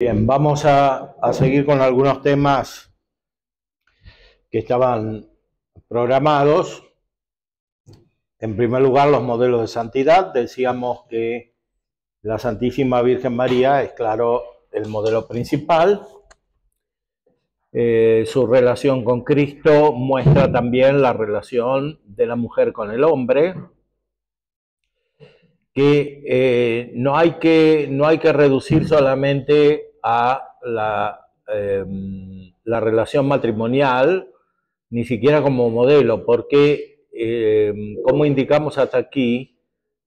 Bien, vamos a seguir con algunos temas que estaban programados. En primer lugar, los modelos de santidad. Decíamos que la Santísima Virgen María es, claro, el modelo principal. Su relación con Cristo muestra también la relación de la mujer con el hombre, que no hay que reducir solamente a la relación matrimonial, ni siquiera como modelo, porque, como indicamos hasta aquí,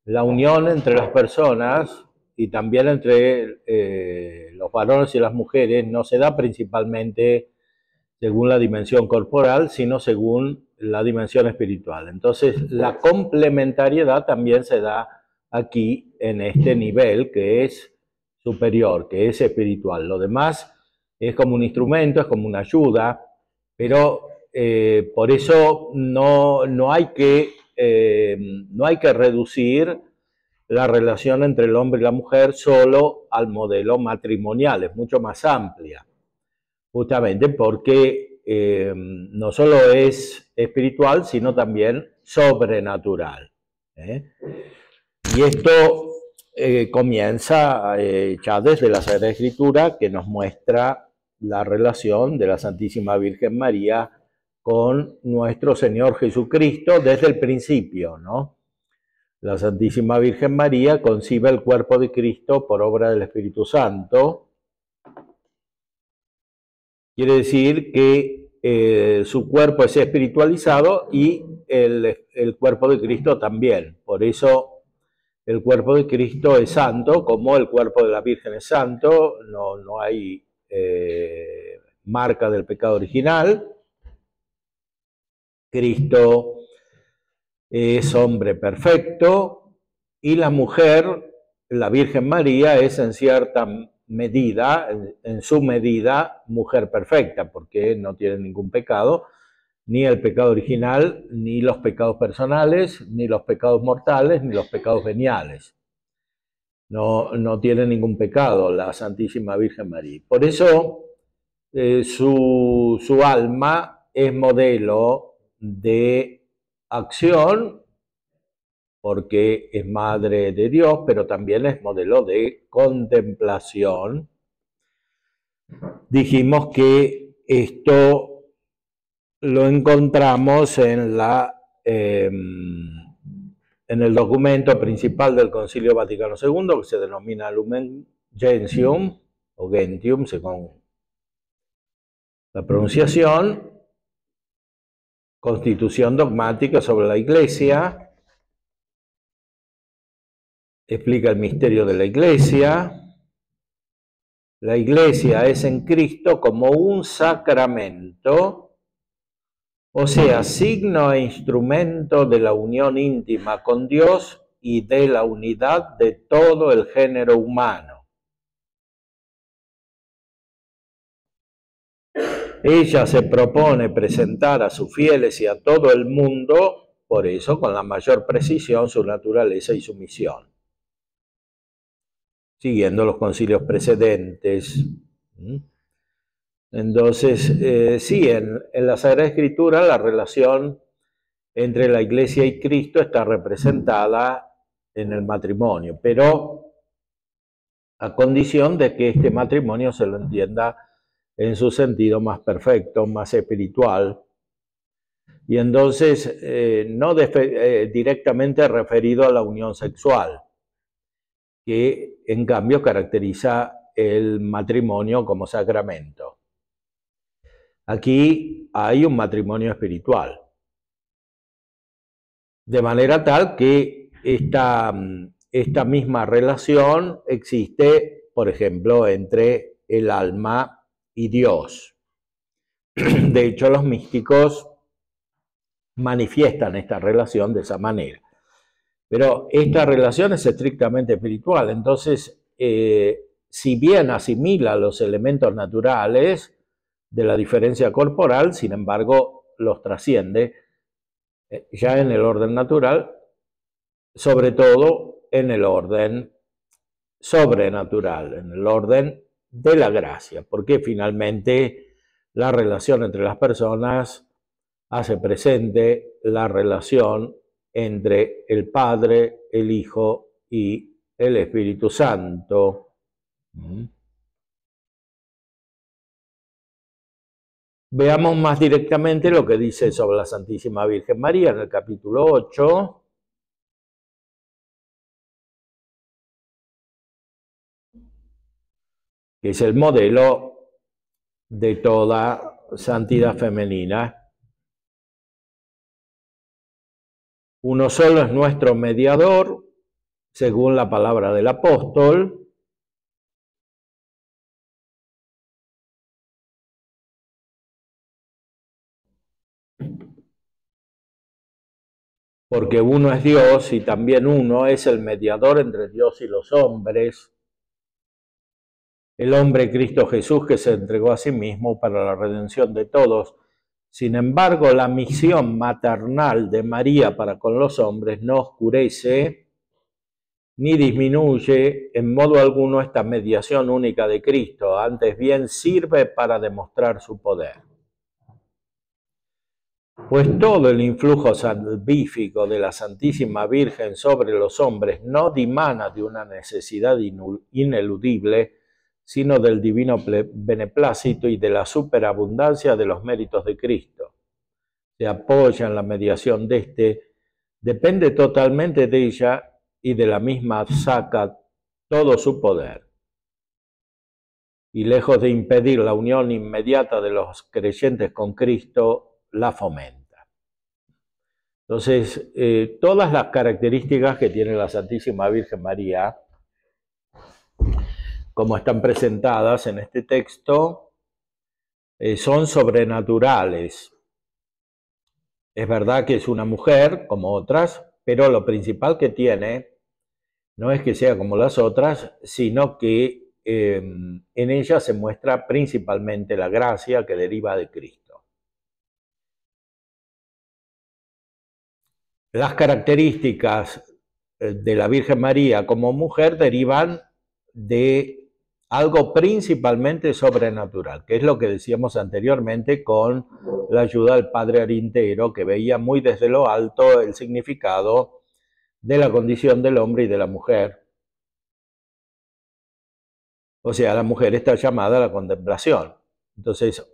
la unión entre las personas y también entre los varones y las mujeres no se da principalmente según la dimensión corporal, sino según la dimensión espiritual. Entonces, la complementariedad también se da aquí en este nivel que es superior, que es espiritual. Lo demás es como un instrumento, es como una ayuda, pero por eso no hay que reducir la relación entre el hombre y la mujer solo al modelo matrimonial, es mucho más amplia, justamente porque no solo es espiritual, sino también sobrenatural. Y esto comienza ya desde la Sagrada Escritura, que nos muestra la relación de la Santísima Virgen María con nuestro Señor Jesucristo desde el principio, ¿no? La Santísima Virgen María concibe el cuerpo de Cristo por obra del Espíritu Santo. Quiere decir que su cuerpo es espiritualizado y el cuerpo de Cristo también. Por eso el cuerpo de Cristo es santo, como el cuerpo de la Virgen es santo. No hay marca del pecado original. Cristo es hombre perfecto y la mujer, la Virgen María, es en cierta medida, en su medida, mujer perfecta, porque no tiene ningún pecado, ni el pecado original, ni los pecados personales, ni los pecados mortales, ni los pecados veniales. No tiene ningún pecado la Santísima Virgen María. Por eso su alma es modelo de acción, porque es madre de Dios, pero también es modelo de contemplación. Dijimos que esto lo encontramos en el documento principal del Concilio Vaticano II, que se denomina Lumen Gentium, o Gentium, según la pronunciación, Constitución dogmática sobre la Iglesia, explica el misterio de la Iglesia. La Iglesia es en Cristo como un sacramento, o sea, signo e instrumento de la unión íntima con Dios y de la unidad de todo el género humano. Ella se propone presentar a sus fieles y a todo el mundo, por eso, con la mayor precisión, su naturaleza y su misión, siguiendo los concilios precedentes. Entonces, sí, en la Sagrada Escritura la relación entre la Iglesia y Cristo está representada en el matrimonio, pero a condición de que este matrimonio se lo entienda en su sentido más perfecto, más espiritual, y entonces no directamente referido a la unión sexual, que en cambio caracteriza el matrimonio como sacramento. Aquí hay un matrimonio espiritual, de manera tal que esta misma relación existe, por ejemplo, entre el alma y Dios. De hecho, los místicos manifiestan esta relación de esa manera. Pero esta relación es estrictamente espiritual, entonces, si bien asimila los elementos naturales de la diferencia corporal, sin embargo, los trasciende ya en el orden natural, sobre todo en el orden sobrenatural, en el orden de la gracia, porque finalmente la relación entre las personas hace presente la relación entre el Padre, el Hijo y el Espíritu Santo. Veamos más directamente lo que dice sobre la Santísima Virgen María en el capítulo 8. Que es el modelo de toda santidad femenina. Uno solo es nuestro mediador, según la palabra del apóstol. Porque uno es Dios y también uno es el mediador entre Dios y los hombres. El hombre Cristo Jesús, que se entregó a sí mismo para la redención de todos. Sin embargo, la misión maternal de María para con los hombres no oscurece ni disminuye en modo alguno esta mediación única de Cristo, antes bien sirve para demostrar su poder. Pues todo el influjo salvífico de la Santísima Virgen sobre los hombres no dimana de una necesidad ineludible, sino del divino beneplácito y de la superabundancia de los méritos de Cristo. Se apoya en la mediación de éste, depende totalmente de ella y de la misma saca todo su poder. Y lejos de impedir la unión inmediata de los creyentes con Cristo, la fomenta. Entonces, todas las características que tiene la Santísima Virgen María, como están presentadas en este texto, son sobrenaturales. Es verdad que es una mujer, como otras, pero lo principal que tiene no es que sea como las otras, sino que en ella se muestra principalmente la gracia que deriva de Cristo. Las características de la Virgen María como mujer derivan de algo principalmente sobrenatural, que es lo que decíamos anteriormente con la ayuda del padre Arintero, que veía muy desde lo alto el significado de la condición del hombre y de la mujer. O sea, la mujer está llamada a la contemplación. Entonces,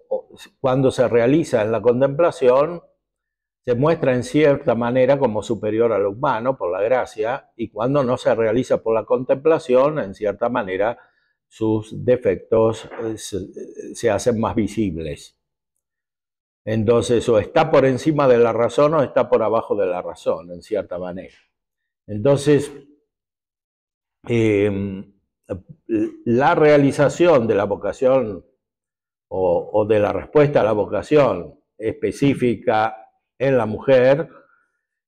cuando se realiza en la contemplación, se muestra en cierta manera como superior a lo humano por la gracia, y cuando no se realiza por la contemplación, en cierta manera, sus defectos se hacen más visibles. Entonces, o está por encima de la razón o está por abajo de la razón, en cierta manera. Entonces, la realización de la vocación o de la respuesta a la vocación específica en la mujer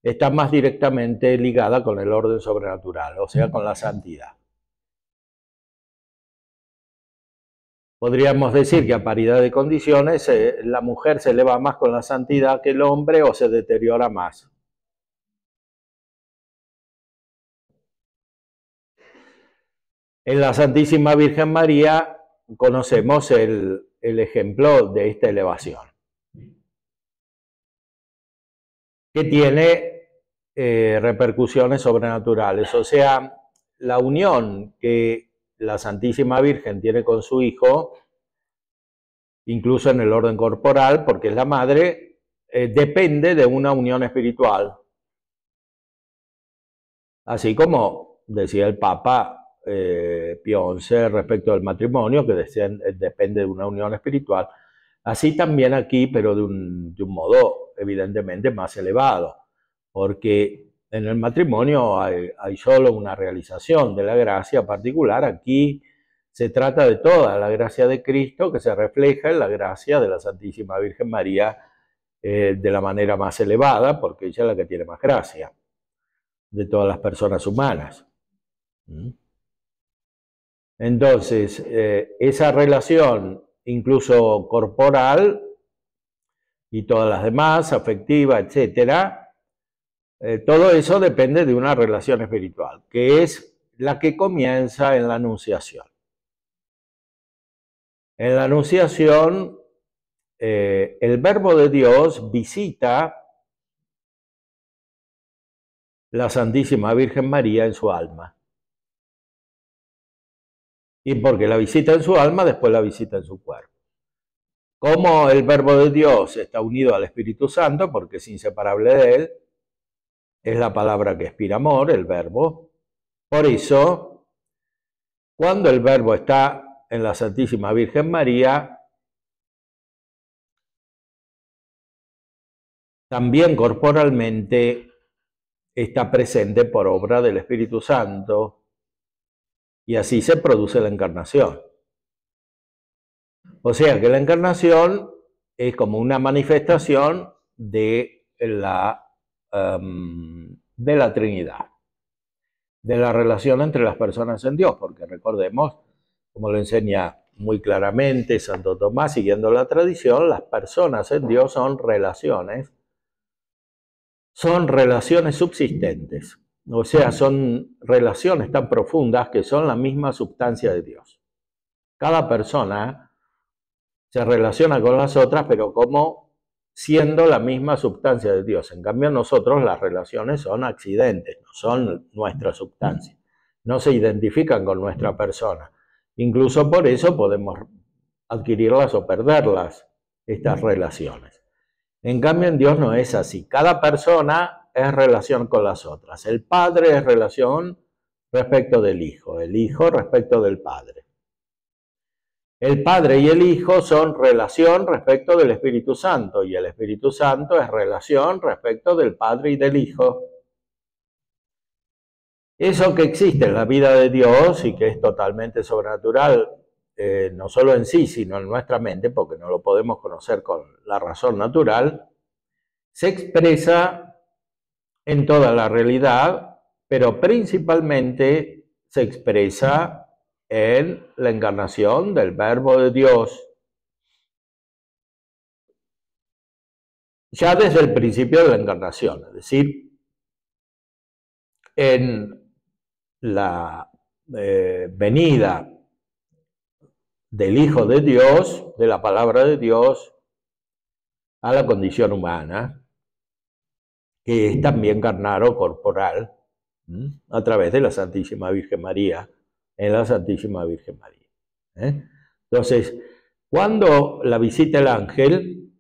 está más directamente ligada con el orden sobrenatural, o sea, con la santidad. Podríamos decir que a paridad de condiciones la mujer se eleva más con la santidad que el hombre o se deteriora más. En la Santísima Virgen María conocemos el ejemplo de esta elevación, que tiene repercusiones sobrenaturales, o sea, la unión que la Santísima Virgen tiene con su Hijo, incluso en el orden corporal, porque es la madre, depende de una unión espiritual. Así como decía el Papa Pío XI respecto del matrimonio, que depende de una unión espiritual. Así también aquí, pero de un modo evidentemente más elevado, porque en el matrimonio hay solo una realización de la gracia particular. Aquí se trata de toda la gracia de Cristo que se refleja en la gracia de la Santísima Virgen María de la manera más elevada, porque ella es la que tiene más gracia de todas las personas humanas. Entonces, esa relación, incluso corporal, y todas las demás, afectiva, etcétera, todo eso depende de una relación espiritual, que es la que comienza en la Anunciación. En la Anunciación, el Verbo de Dios visita la Santísima Virgen María en su alma. Y porque la visita en su alma, después la visita en su cuerpo. Como el Verbo de Dios está unido al Espíritu Santo, porque es inseparable de él, es la palabra que inspira amor, el Verbo. Por eso, cuando el Verbo está en la Santísima Virgen María, también corporalmente está presente por obra del Espíritu Santo, y así se produce la encarnación. O sea que la encarnación es como una manifestación de la Trinidad, de la relación entre las personas en Dios, porque recordemos, como lo enseña muy claramente Santo Tomás, siguiendo la tradición, las personas en Dios son relaciones subsistentes, o sea, son relaciones tan profundas que son la misma sustancia de Dios. Cada persona se relaciona con las otras, pero como siendo la misma sustancia de Dios. En cambio, nosotros las relaciones son accidentes, no son nuestra sustancia, no se identifican con nuestra persona. Incluso por eso podemos adquirirlas o perderlas, estas relaciones. En cambio, en Dios no es así. Cada persona es relación con las otras. El Padre es relación respecto del Hijo, el Hijo respecto del Padre. El Padre y el Hijo son relación respecto del Espíritu Santo, y el Espíritu Santo es relación respecto del Padre y del Hijo. Eso que existe en la vida de Dios y que es totalmente sobrenatural, no solo en sí, sino en nuestra mente, porque no lo podemos conocer con la razón natural, se expresa en toda la realidad, pero principalmente se expresa en la encarnación del Verbo de Dios. Ya desde el principio de la encarnación, es decir, en la venida del Hijo de Dios, de la palabra de Dios, a la condición humana, que es también carnal o corporal, a través de la Santísima Virgen María, en la Santísima Virgen María. Entonces, cuando la visita el ángel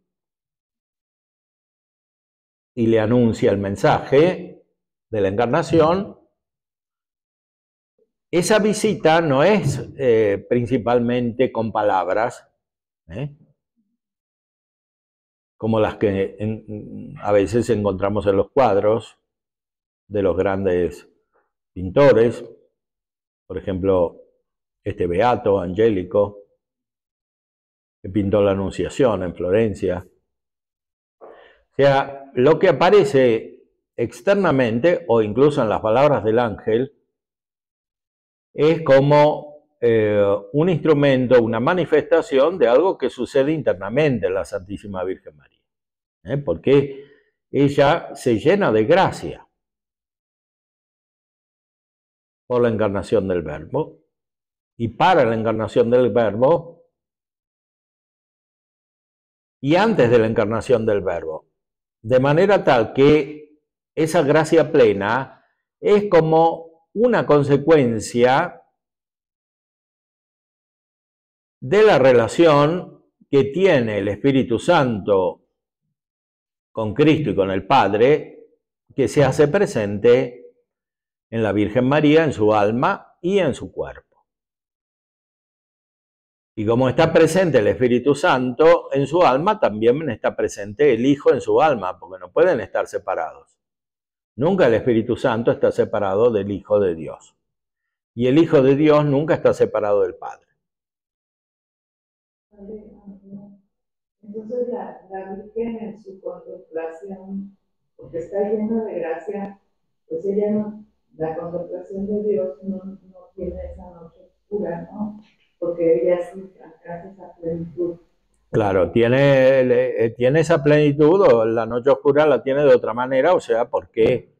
y le anuncia el mensaje de la encarnación, esa visita no es principalmente con palabras, como las que a veces encontramos en los cuadros de los grandes pintores, por ejemplo, este Beato Angélico, que pintó la Anunciación en Florencia. O sea, lo que aparece externamente, o incluso en las palabras del ángel, es como un instrumento, una manifestación de algo que sucede internamente en la Santísima Virgen María, porque ella se llena de gracia por la encarnación del Verbo, y para la encarnación del Verbo, y antes de la encarnación del Verbo, de manera tal que esa gracia plena es como una consecuencia de la relación que tiene el Espíritu Santo con Cristo y con el Padre, que se hace presente en la Virgen María, en su alma y en su cuerpo. Y como está presente el Espíritu Santo en su alma, también está presente el Hijo en su alma, porque no pueden estar separados. Nunca el Espíritu Santo está separado del Hijo de Dios. Y el Hijo de Dios nunca está separado del Padre. Entonces la Virgen en su contemplación, porque está llena de gracia, pues ella no, la contemplación de Dios no tiene esa noche oscura, ¿no? Porque ella sí alcanza esa plenitud. Claro, tiene esa plenitud, o la noche oscura la tiene de otra manera, o sea, porque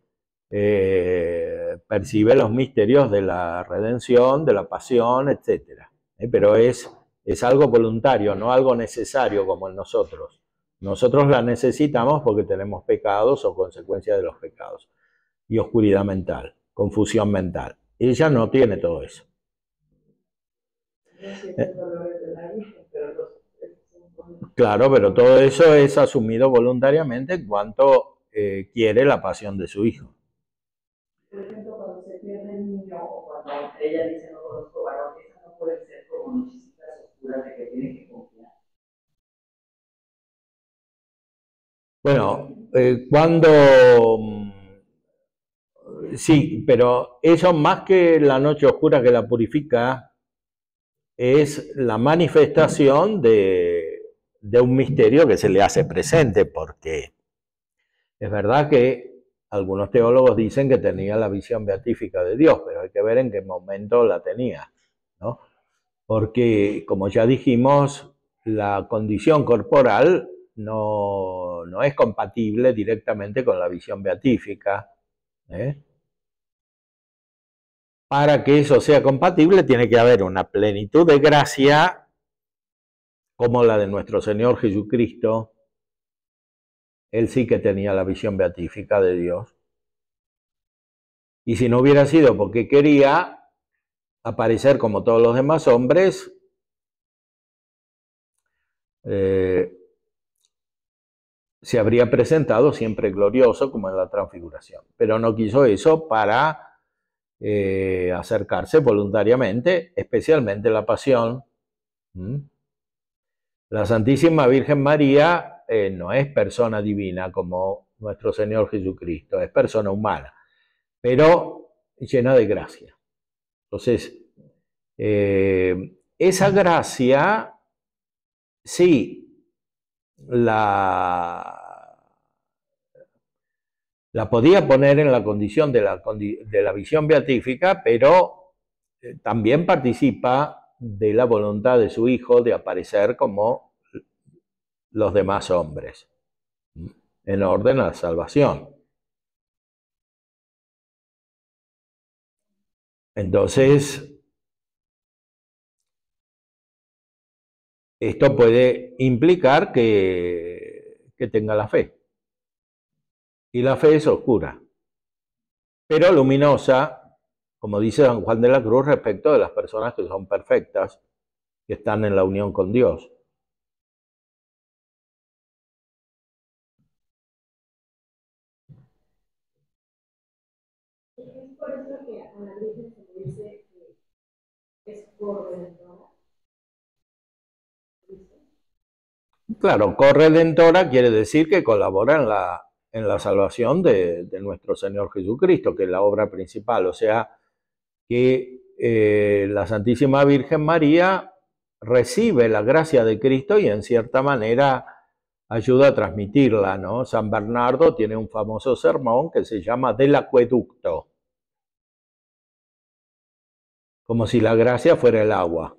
percibe los misterios de la redención, de la pasión, etc. Pero es es algo voluntario, no algo necesario como en nosotros. Nosotros la necesitamos porque tenemos pecados o consecuencias de los pecados. Y oscuridad mental, confusión mental. Ella no tiene todo eso. Claro, pero todo eso es asumido voluntariamente en cuanto quiere la pasión de su hijo. Por ejemplo, cuando se pierde el niño o cuando ella dice no conozco varón, esa no puede ser como nochecitas oscuras de que tiene que confiar. Bueno, sí, pero eso más que la noche oscura que la purifica, es la manifestación de un misterio que se le hace presente, porque es verdad que algunos teólogos dicen que tenía la visión beatífica de Dios, pero hay que ver en qué momento la tenía, ¿no? Porque, como ya dijimos, la condición corporal no es compatible directamente con la visión beatífica, ¿eh? Para que eso sea compatible tiene que haber una plenitud de gracia como la de nuestro Señor Jesucristo. Él sí que tenía la visión beatífica de Dios. Y si no hubiera sido porque quería aparecer como todos los demás hombres, se habría presentado siempre glorioso como en la transfiguración. Pero no quiso eso para acercarse voluntariamente, especialmente la pasión. La Santísima Virgen María no es persona divina como nuestro Señor Jesucristo, es persona humana, pero llena de gracia. Entonces, esa gracia, sí, la podía poner en la condición de la visión beatífica, pero también participa de la voluntad de su Hijo de aparecer como los demás hombres, en orden a la salvación. Entonces, esto puede implicar que tenga la fe. Y la fe es oscura, pero luminosa, como dice San Juan de la Cruz, respecto de las personas que son perfectas, que están en la unión con Dios. Es por eso que a la Virgen se le dice que es corredentora. Claro, corredentora quiere decir que colabora en la salvación de nuestro Señor Jesucristo, que es la obra principal. O sea, que la Santísima Virgen María recibe la gracia de Cristo y en cierta manera ayuda a transmitirla, ¿no? San Bernardo tiene un famoso sermón que se llama Del Acueducto, como si la gracia fuera el agua.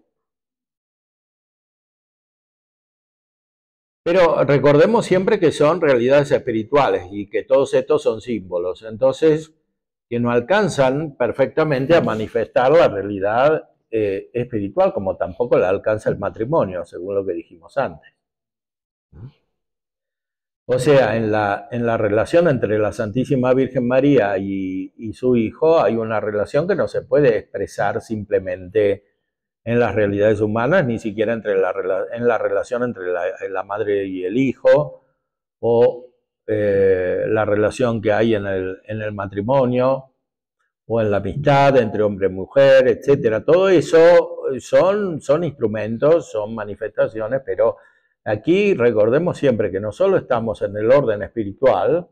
Pero recordemos siempre que son realidades espirituales y que todos estos son símbolos, entonces que no alcanzan perfectamente a manifestar la realidad espiritual, como tampoco la alcanza el matrimonio, según lo que dijimos antes. O sea, en la relación entre la Santísima Virgen María y su Hijo hay una relación que no se puede expresar simplemente en las realidades humanas, ni siquiera en la relación entre la madre y el hijo, o la relación que hay en el matrimonio, o en la amistad entre hombre y mujer, etc. Todo eso son instrumentos, son manifestaciones, pero aquí recordemos siempre que no solo estamos en el orden espiritual,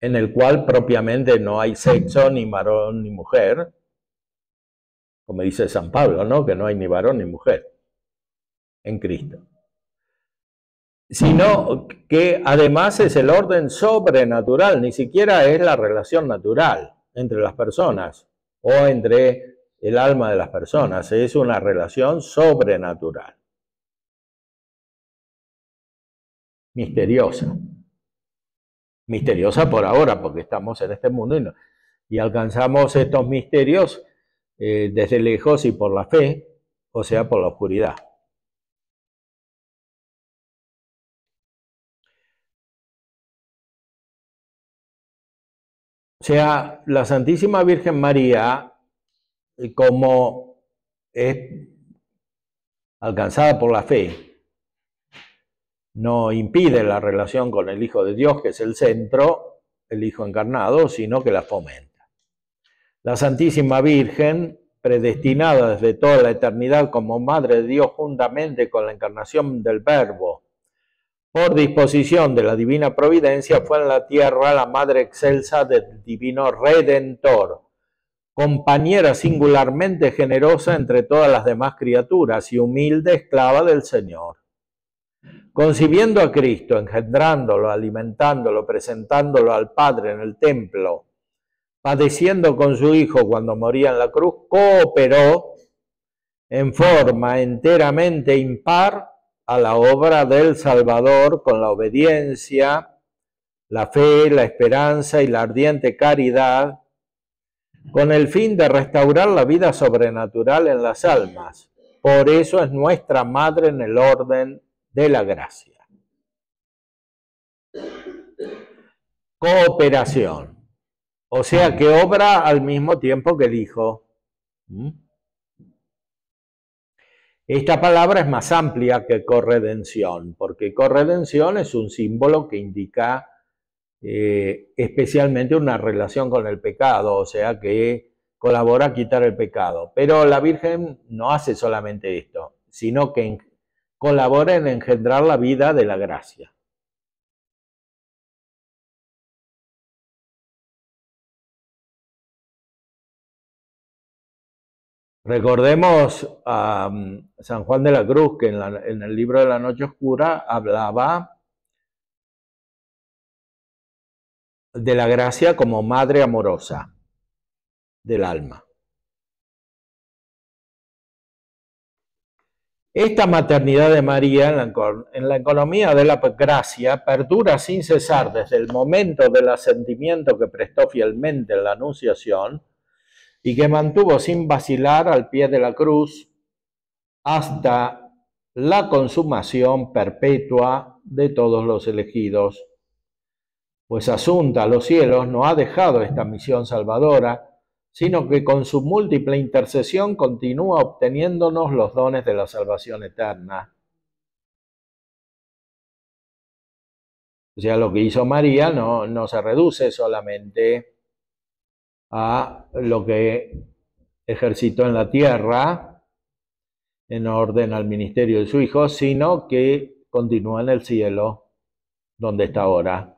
en el cual propiamente no hay sexo, ni varón ni mujer, como dice San Pablo, ¿no? Que no hay ni varón ni mujer en Cristo. Sino que además es el orden sobrenatural, ni siquiera es la relación natural entre las personas o entre el alma de las personas, es una relación sobrenatural, misteriosa. Misteriosa por ahora, porque estamos en este mundo y alcanzamos estos misterios desde lejos y por la fe, o sea, por la oscuridad. O sea, la Santísima Virgen María, como es alcanzada por la fe, no impide la relación con el Hijo de Dios, que es el centro, el Hijo encarnado, sino que la fomenta. La Santísima Virgen, predestinada desde toda la eternidad como Madre de Dios juntamente con la encarnación del Verbo, por disposición de la divina providencia, fue en la tierra la Madre excelsa del Divino Redentor, compañera singularmente generosa entre todas las demás criaturas y humilde esclava del Señor. Concibiendo a Cristo, engendrándolo, alimentándolo, presentándolo al Padre en el templo, padeciendo con su Hijo cuando moría en la cruz, cooperó en forma enteramente impar a la obra del Salvador con la obediencia, la fe, la esperanza y la ardiente caridad, con el fin de restaurar la vida sobrenatural en las almas. Por eso es nuestra Madre en el orden de la gracia. Cooperación. O sea que obra al mismo tiempo que el Hijo. Esta palabra es más amplia que corredención, porque corredención es un símbolo que indica especialmente una relación con el pecado, o sea que colabora a quitar el pecado. Pero la Virgen no hace solamente esto, sino que colabora en engendrar la vida de la gracia. Recordemos a San Juan de la Cruz, que en el libro de la Noche Oscura hablaba de la gracia como madre amorosa del alma. Esta maternidad de María en la economía de la gracia perdura sin cesar desde el momento del asentimiento que prestó fielmente en la Anunciación y que mantuvo sin vacilar al pie de la cruz hasta la consumación perpetua de todos los elegidos. Pues asunta a los cielos no ha dejado esta misión salvadora, sino que con su múltiple intercesión continúa obteniéndonos los dones de la salvación eterna. O sea, lo que hizo María no se reduce solamente a lo que ejercitó en la tierra en orden al ministerio de su Hijo, sino que continúa en el cielo, donde está ahora.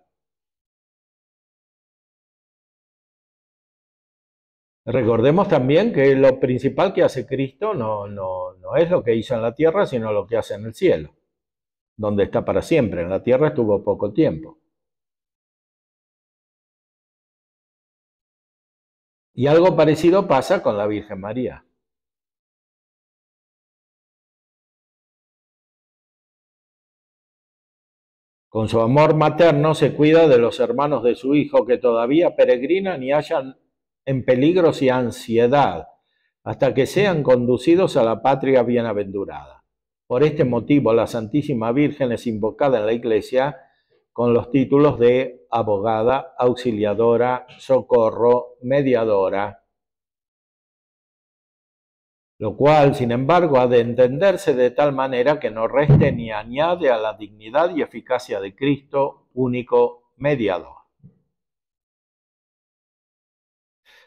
Recordemos también que lo principal que hace Cristo no es lo que hizo en la tierra, sino lo que hace en el cielo, donde está para siempre. En la tierra estuvo poco tiempo. Y algo parecido pasa con la Virgen María. Con su amor materno se cuida de los hermanos de su Hijo que todavía peregrinan y hallan en peligros y ansiedad hasta que sean conducidos a la patria bienaventurada. Por este motivo, la Santísima Virgen es invocada en la Iglesia con los títulos de abogada, auxiliadora, socorro, mediadora, lo cual, sin embargo, ha de entenderse de tal manera que no reste ni añade a la dignidad y eficacia de Cristo, único mediador.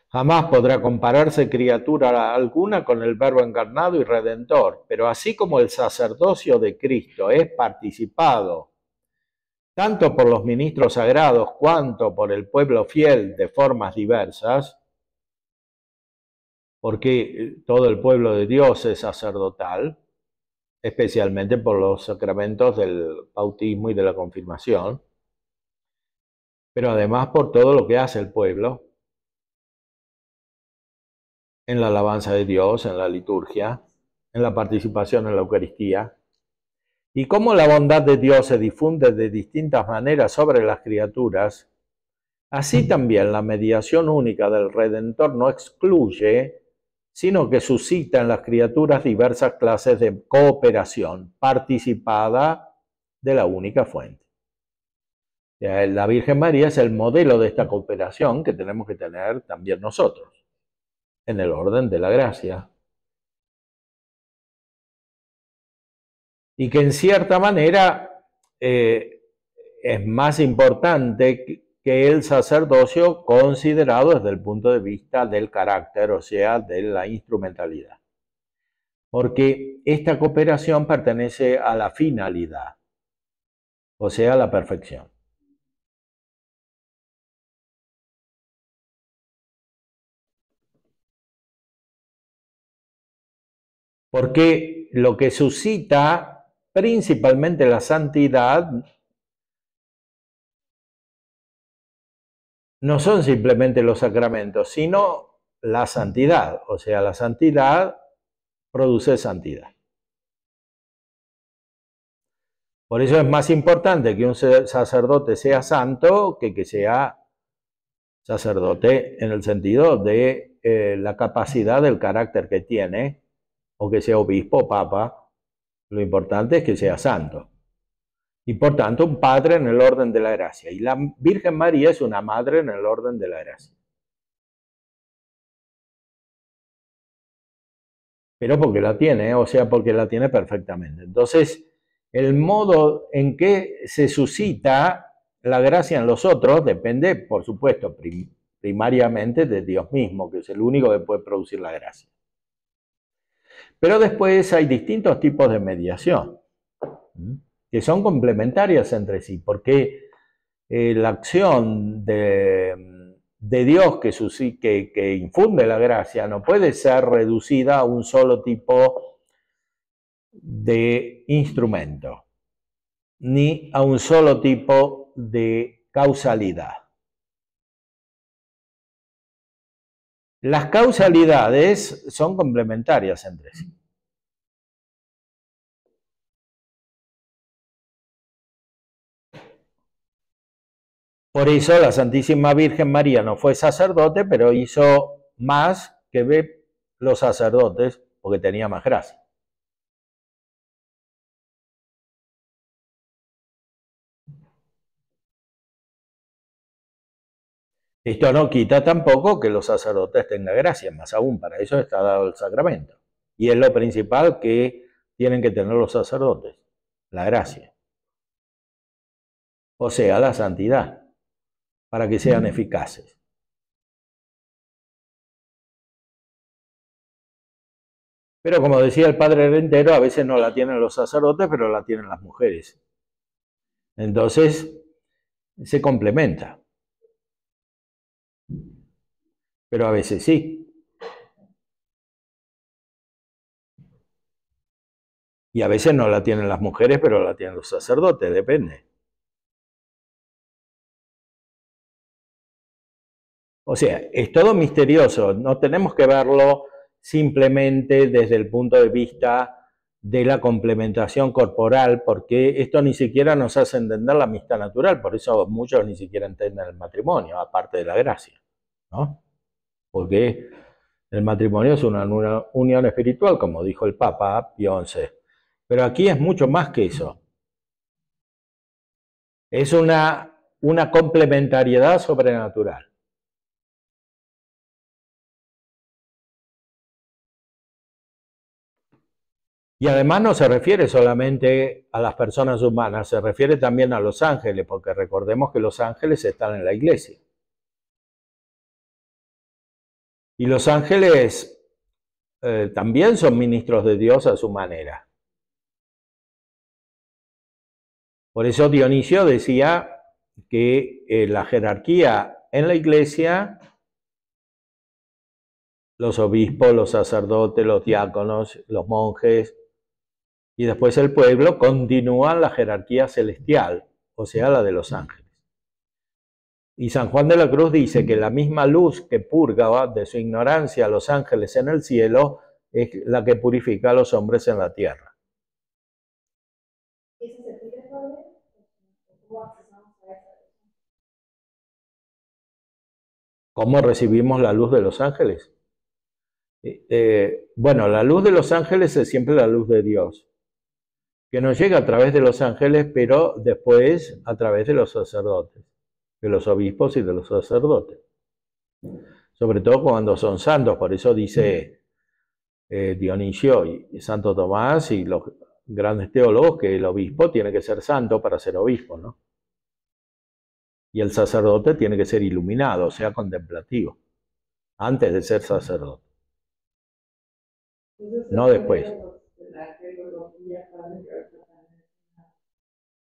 Jamás podrá compararse criatura alguna con el Verbo encarnado y redentor, pero así como el sacerdocio de Cristo es participado tanto por los ministros sagrados cuanto por el pueblo fiel de formas diversas, porque todo el pueblo de Dios es sacerdotal, especialmente por los sacramentos del bautismo y de la confirmación, pero además por todo lo que hace el pueblo en la alabanza de Dios, en la liturgia, en la participación en la Eucaristía, y cómo la bondad de Dios se difunde de distintas maneras sobre las criaturas, así también la mediación única del Redentor no excluye sino que suscita en las criaturas diversas clases de cooperación participada de la única fuente. O sea, la Virgen María es el modelo de esta cooperación que tenemos que tener también nosotros, en el orden de la gracia. Y que en cierta manera es más importante que el sacerdocio considerado desde el punto de vista del carácter, o sea, de la instrumentalidad. Porque esta cooperación pertenece a la finalidad, o sea, a la perfección. Porque lo que suscita principalmente la santidad no son simplemente los sacramentos, sino la santidad. O sea, la santidad produce santidad. Por eso es más importante que un sacerdote sea santo que sea sacerdote en el sentido de la capacidad del carácter que tiene, o que sea obispo o papa. Lo importante es que sea santo. Y por tanto, un padre en el orden de la gracia. Y la Virgen María es una madre en el orden de la gracia. Pero porque la tiene, o sea, porque la tiene perfectamente. Entonces, el modo en que se suscita la gracia en los otros depende, por supuesto, primariamente de Dios mismo, que es el único que puede producir la gracia. Pero después hay distintos tipos de mediación, que son complementarias entre sí, porque la acción de Dios que infunde la gracia no puede ser reducida a un solo tipo de instrumento, ni a un solo tipo de causalidad. Las causalidades son complementarias entre sí. Por eso la Santísima Virgen María no fue sacerdote, pero hizo más que los sacerdotes porque tenía más gracia. Esto no quita tampoco que los sacerdotes tengan gracia, más aún, para eso está dado el sacramento. Y es lo principal que tienen que tener los sacerdotes, la gracia. O sea, la santidad, para que sean eficaces. Pero como decía el padre Rentero, a veces no la tienen los sacerdotes, pero la tienen las mujeres. Entonces, se complementa. Pero a veces sí. Y a veces no la tienen las mujeres, pero la tienen los sacerdotes, depende. O sea, es todo misterioso, no tenemos que verlo simplemente desde el punto de vista de la complementación corporal, porque esto ni siquiera nos hace entender la amistad natural, por eso muchos ni siquiera entienden el matrimonio, aparte de la gracia, ¿no? Porque el matrimonio es una unión espiritual, como dijo el Papa Pío XI. Pero aquí es mucho más que eso. Es una complementariedad sobrenatural. Y además no se refiere solamente a las personas humanas, se refiere también a los ángeles, porque recordemos que los ángeles están en la iglesia. Y los ángeles también son ministros de Dios a su manera. Por eso Dionisio decía que la jerarquía en la iglesia, los obispos, los sacerdotes, los diáconos, los monjes, y después el pueblo, continúan la jerarquía celestial, o sea, la de los ángeles. Y San Juan de la Cruz dice que la misma luz que purga de su ignorancia a los ángeles en el cielo es la que purifica a los hombres en la tierra. ¿Eso se pide, padre? ¿Cómo accesamos a esa luz? ¿Cómo recibimos la luz de los ángeles? Bueno, la luz de los ángeles es siempre la luz de Dios, que nos llega a través de los ángeles, pero después a través de los sacerdotes, de los obispos y de los sacerdotes. Sobre todo cuando son santos, por eso dice Dionisio y Santo Tomás y los grandes teólogos que el obispo tiene que ser santo para ser obispo, ¿no? Y el sacerdote tiene que ser iluminado, o sea, contemplativo, antes de ser sacerdote, no después. La teología, padre, que ahorita también es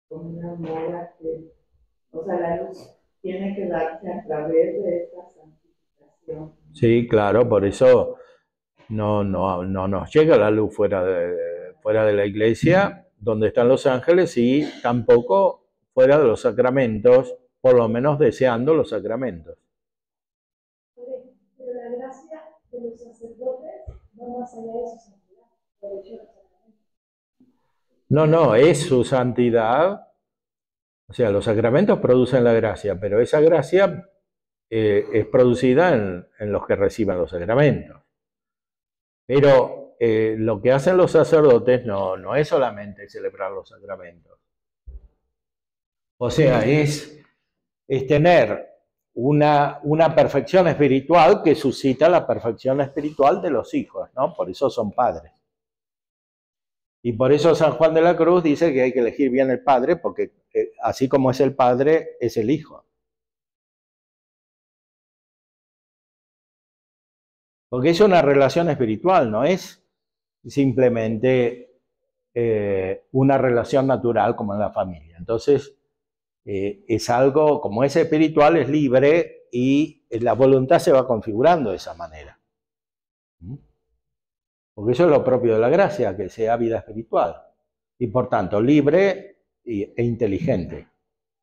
como una moda que, o sea, la luz tiene que darse a través de esta santificación. Sí, claro, por eso no nos llega la luz fuera de la iglesia, donde están los ángeles, y tampoco fuera de los sacramentos, por lo menos deseando los sacramentos. Pero la gracia de los sacerdotes va más allá de su santidad, por hecho de los sacramentos. No, es su santidad. O sea, los sacramentos producen la gracia, pero esa gracia es producida en los que reciben los sacramentos. Pero lo que hacen los sacerdotes no es solamente celebrar los sacramentos. O sea, es tener una perfección espiritual que suscita la perfección espiritual de los hijos, ¿no? Por eso son padres. Y por eso San Juan de la Cruz dice que hay que elegir bien el padre, porque así como es el padre, es el hijo. Porque es una relación espiritual, no es simplemente una relación natural como en la familia. Entonces, es algo, como es espiritual, es libre y la voluntad se va configurando de esa manera. Porque eso es lo propio de la gracia, que sea vida espiritual. Y por tanto, libre e inteligente,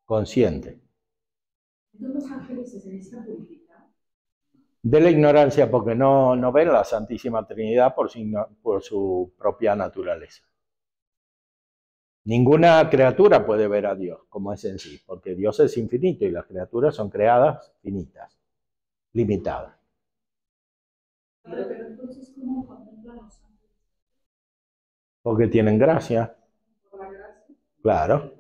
consciente. Entonces los ángeles se necesitan purificar. De la ignorancia, porque no ven la Santísima Trinidad por su propia naturaleza. Ninguna criatura puede ver a Dios como es en sí, porque Dios es infinito y las criaturas son creadas finitas, limitadas. Pero entonces, ¿cómo contemplan los ángeles? Porque tienen gracia. ¿Por la gracia? Claro.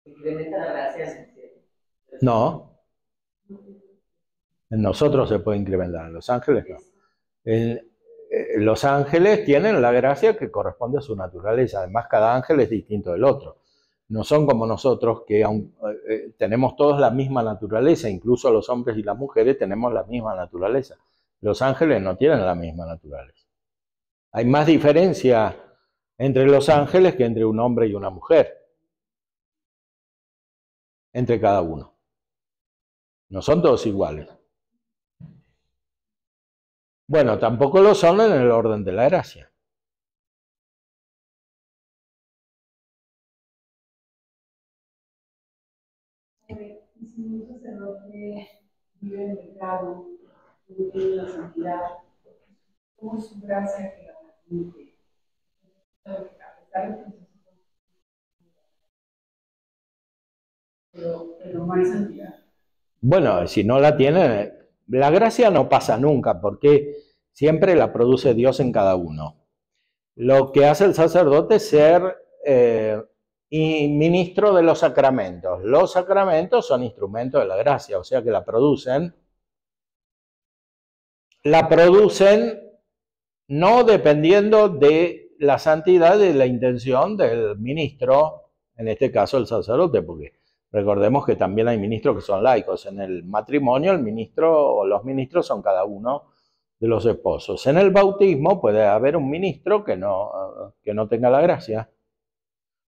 Incrementa la gracia. No. En nosotros se puede incrementar, en los ángeles no. Los ángeles tienen la gracia que corresponde a su naturaleza. Además, cada ángel es distinto del otro. No son como nosotros, que tenemos todos la misma naturaleza, incluso los hombres y las mujeres tenemos la misma naturaleza. Los ángeles no tienen la misma naturaleza. Hay más diferencia entre los ángeles que entre un hombre y una mujer. Entre cada uno. No son todos iguales. Bueno, tampoco lo son en el orden de la gracia. Si un sacerdote vive en pecado, vive en la santidad, ¿cómo es su gracia que la permite? A pesar de que pero no hay santidad. Bueno, si no la tiene, la gracia no pasa nunca, porque siempre la produce Dios en cada uno. Lo que hace el sacerdote es ser ministro de los sacramentos. Los sacramentos son instrumentos de la gracia, o sea que la producen no dependiendo de la santidad y de la intención del ministro, en este caso el sacerdote, porque recordemos que también hay ministros que son laicos. En el matrimonio el ministro o los ministros son cada uno de los esposos. En el bautismo puede haber un ministro que no tenga la gracia,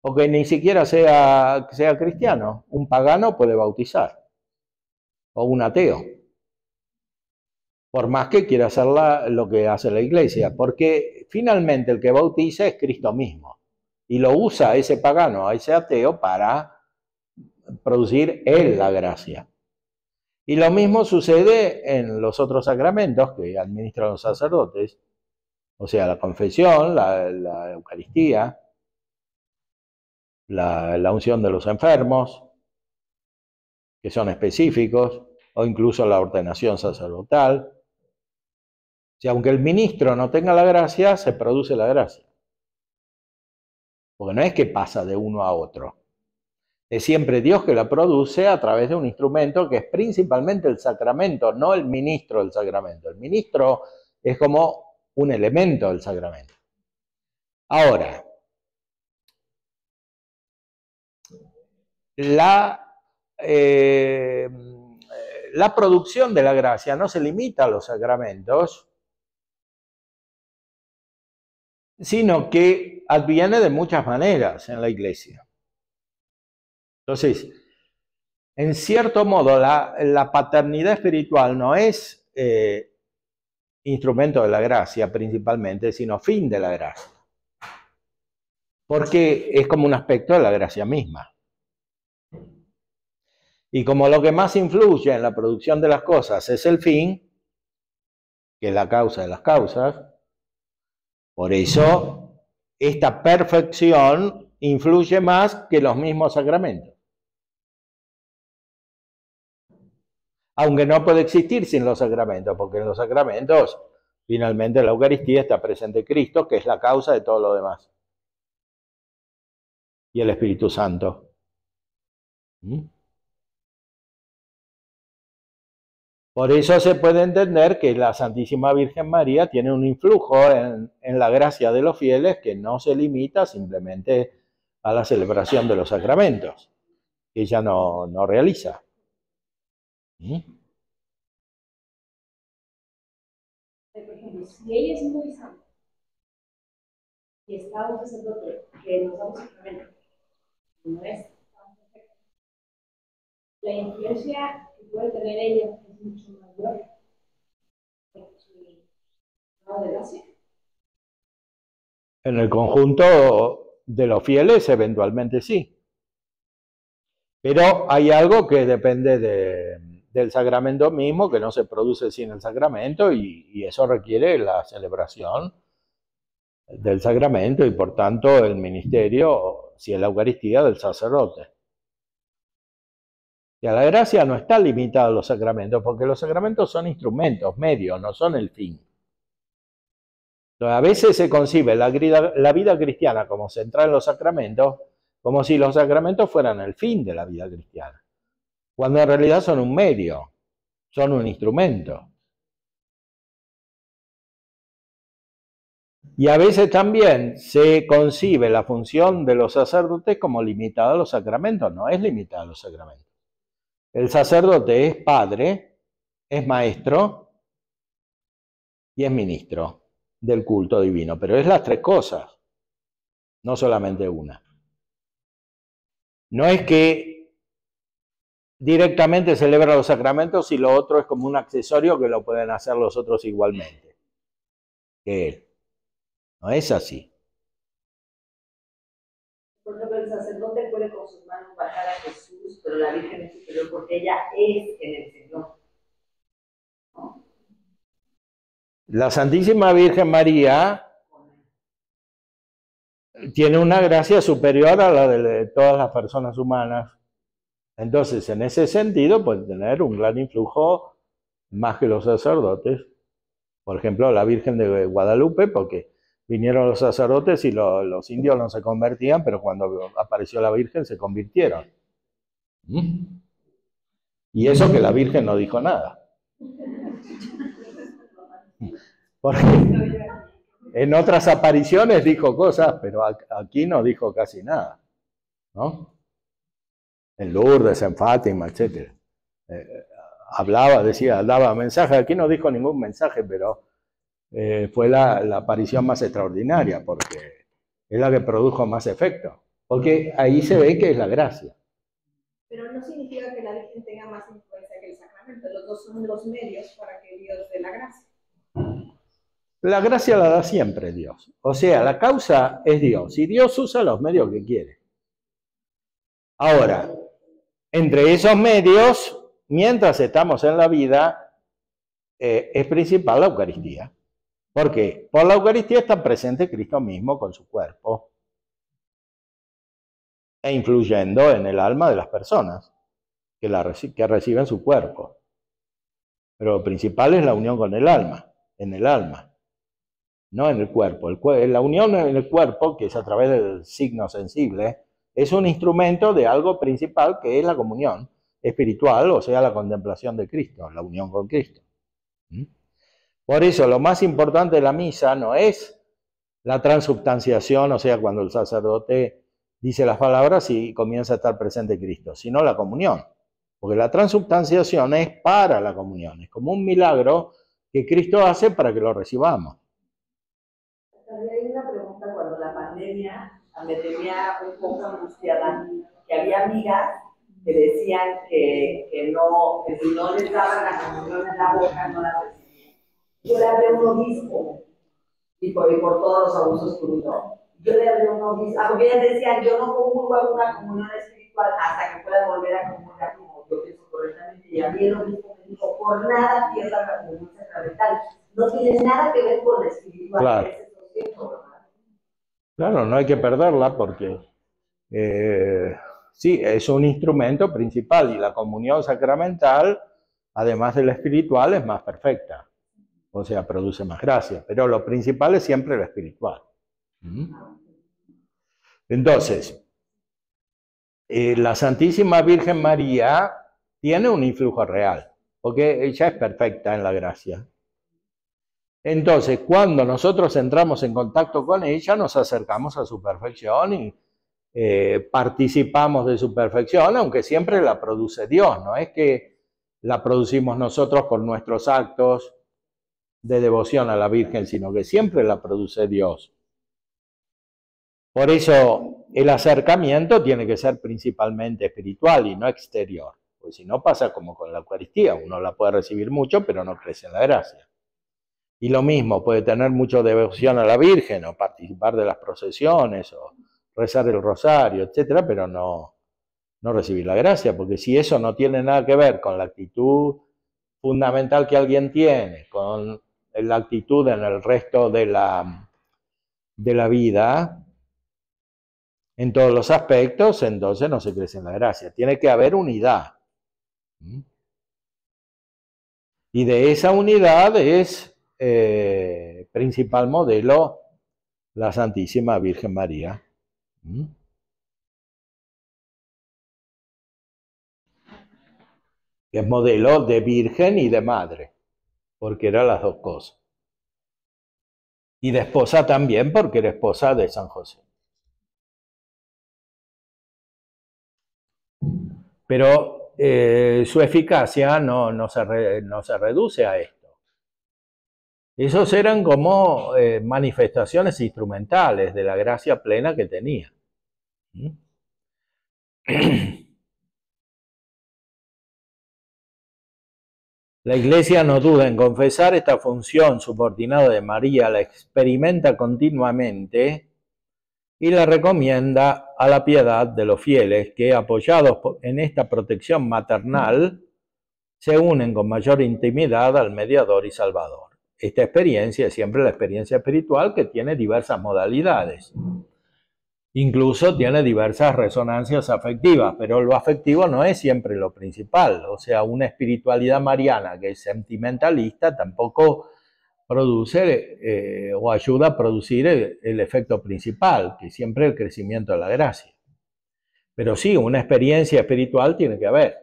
o que ni siquiera sea cristiano. Un pagano puede bautizar, o un ateo, por más que quiera hacer lo que hace la iglesia, porque finalmente el que bautiza es Cristo mismo, y lo usa ese pagano, a ese ateo, para producir él la gracia. Y lo mismo sucede en los otros sacramentos que administran los sacerdotes, o sea, la confesión, la Eucaristía, la unción de los enfermos, que son específicos, o incluso la ordenación sacerdotal. Si aunque el ministro no tenga la gracia, se produce la gracia. Porque no es que pasa de uno a otro. Es siempre Dios que la produce a través de un instrumento que es principalmente el sacramento, no el ministro del sacramento. El ministro es como un elemento del sacramento. Ahora, la producción de la gracia no se limita a los sacramentos, sino que adviene de muchas maneras en la Iglesia. Entonces, en cierto modo, la paternidad espiritual no es instrumento de la gracia principalmente, sino fin de la gracia. Porque es como un aspecto de la gracia misma. Y como lo que más influye en la producción de las cosas es el fin, que es la causa de las causas, por eso esta perfección influye más que los mismos sacramentos. Aunque no puede existir sin los sacramentos, porque en los sacramentos, finalmente en la Eucaristía está presente Cristo, que es la causa de todo lo demás. Y el Espíritu Santo. Por eso se puede entender que la Santísima Virgen María tiene un influjo en la gracia de los fieles que no se limita simplemente a la celebración de los sacramentos, que ella no realiza. Por ejemplo, si ella es muy santa y está un sacerdote que nos da un sacramento, no es tan perfecto, la influencia que puede tener ella es mucho mayor que su grado de gracia. En el conjunto de los fieles, eventualmente sí. Pero hay algo que depende del sacramento mismo, que no se produce sin el sacramento, y eso requiere la celebración del sacramento y por tanto el ministerio, si es la Eucaristía, del sacerdote. Y a la gracia no está limitada a los sacramentos, porque los sacramentos son instrumentos, medios, no son el fin. Entonces, a veces se concibe la vida cristiana como centrada en los sacramentos, como si los sacramentos fueran el fin de la vida cristiana, cuando en realidad son un medio, son un instrumento. Y a veces también se concibe la función de los sacerdotes como limitada a los sacramentos. No es limitada a los sacramentos. El sacerdote es padre, es maestro y es ministro del culto divino, pero es las tres cosas, no solamente una. No es que directamente celebra los sacramentos y lo otro es como un accesorio que lo pueden hacer los otros igualmente que él. No es así. Por ejemplo, el sacerdote puede con sus manos bajar a Jesús, pero la Virgen es superior porque ella es en el Señor. ¿No? La Santísima Virgen María tiene una gracia superior a la de todas las personas humanas. Entonces, en ese sentido, puede tener un gran influjo más que los sacerdotes. Por ejemplo, la Virgen de Guadalupe, porque vinieron los sacerdotes y los indios no se convertían, pero cuando apareció la Virgen se convirtieron. Y eso que la Virgen no dijo nada. Porque en otras apariciones dijo cosas, pero aquí no dijo casi nada, ¿no? En Lourdes, en Fátima, etc. Hablaba, decía, daba mensajes. Aquí no dijo ningún mensaje, pero fue la aparición más extraordinaria, porque es la que produjo más efecto. Porque ahí se ve que es la gracia. Pero no significa que la Virgen tenga más influencia que el sacramento. Los dos son los medios para que Dios dé la gracia. La gracia la da siempre Dios. O sea, la causa es Dios. Y Dios usa los medios que quiere. Ahora, entre esos medios, mientras estamos en la vida, es principal la Eucaristía. ¿Por qué? Por la Eucaristía está presente Cristo mismo con su cuerpo e influyendo en el alma de las personas que reciben su cuerpo. Pero lo principal es la unión con el alma. en el alma, no en el cuerpo. La unión en el cuerpo, que es a través del signo sensible, es un instrumento de algo principal que es la comunión espiritual, o sea, la contemplación de Cristo, la unión con Cristo. Por eso lo más importante de la misa no es la transubstanciación, o sea, cuando el sacerdote dice las palabras y comienza a estar presente Cristo, sino la comunión. Porque la transubstanciación es para la comunión, es como un milagro que Cristo hace para que lo recibamos. Hay una pregunta cuando la pandemia me tenía un poco angustiada, que había amigas que decían que si no les daban la comunión en la boca no la recibían. Yo le hablé a un obispo y por todos los abusos que hubo. Yo le hablé a un obispo, porque ellas decían, yo no comulgo alguna comunión espiritual hasta que pueda volver a comulgar como yo pienso correctamente. Y a mí el obispo me dijo, por nada pierda la comunión sacramental. No tiene nada que ver con la espiritual. Claro. Claro, no hay que perderla porque sí, es un instrumento principal y la comunión sacramental, además de la espiritual, es más perfecta. O sea, produce más gracia, pero lo principal es siempre lo espiritual. Entonces, la Santísima Virgen María tiene un influjo real, porque ella es perfecta en la gracia. Entonces, cuando nosotros entramos en contacto con ella, nos acercamos a su perfección y participamos de su perfección, aunque siempre la produce Dios, no es que la producimos nosotros por nuestros actos de devoción a la Virgen, sino que siempre la produce Dios. Por eso el acercamiento tiene que ser principalmente espiritual y no exterior, porque si no pasa como con la Eucaristía, uno la puede recibir mucho, pero no crece en la gracia. Y lo mismo, puede tener mucha devoción a la Virgen, o participar de las procesiones, o rezar el rosario, etcétera, pero no recibir la gracia, porque si eso no tiene nada que ver con la actitud fundamental que alguien tiene, con la actitud en el resto de la vida, en todos los aspectos, entonces no se crece en la gracia. Tiene que haber unidad. Y de esa unidad es principal modelo la Santísima Virgen María. Que es modelo de virgen y de madre, porque era las dos cosas. Y de esposa también, porque era esposa de San José. Pero su eficacia no se reduce a esto. Esos eran como manifestaciones instrumentales de la gracia plena que tenía. La Iglesia no duda en confesar esta función subordinada de María, la experimenta continuamente y la recomienda a la piedad de los fieles que, apoyados en esta protección maternal, se unen con mayor intimidad al mediador y salvador. Esta experiencia es siempre la experiencia espiritual que tiene diversas modalidades. Incluso tiene diversas resonancias afectivas, pero lo afectivo no es siempre lo principal. O sea, una espiritualidad mariana que es sentimentalista tampoco produce o ayuda a producir el efecto principal, que siempre es el crecimiento de la gracia. Pero sí, una experiencia espiritual tiene que haber.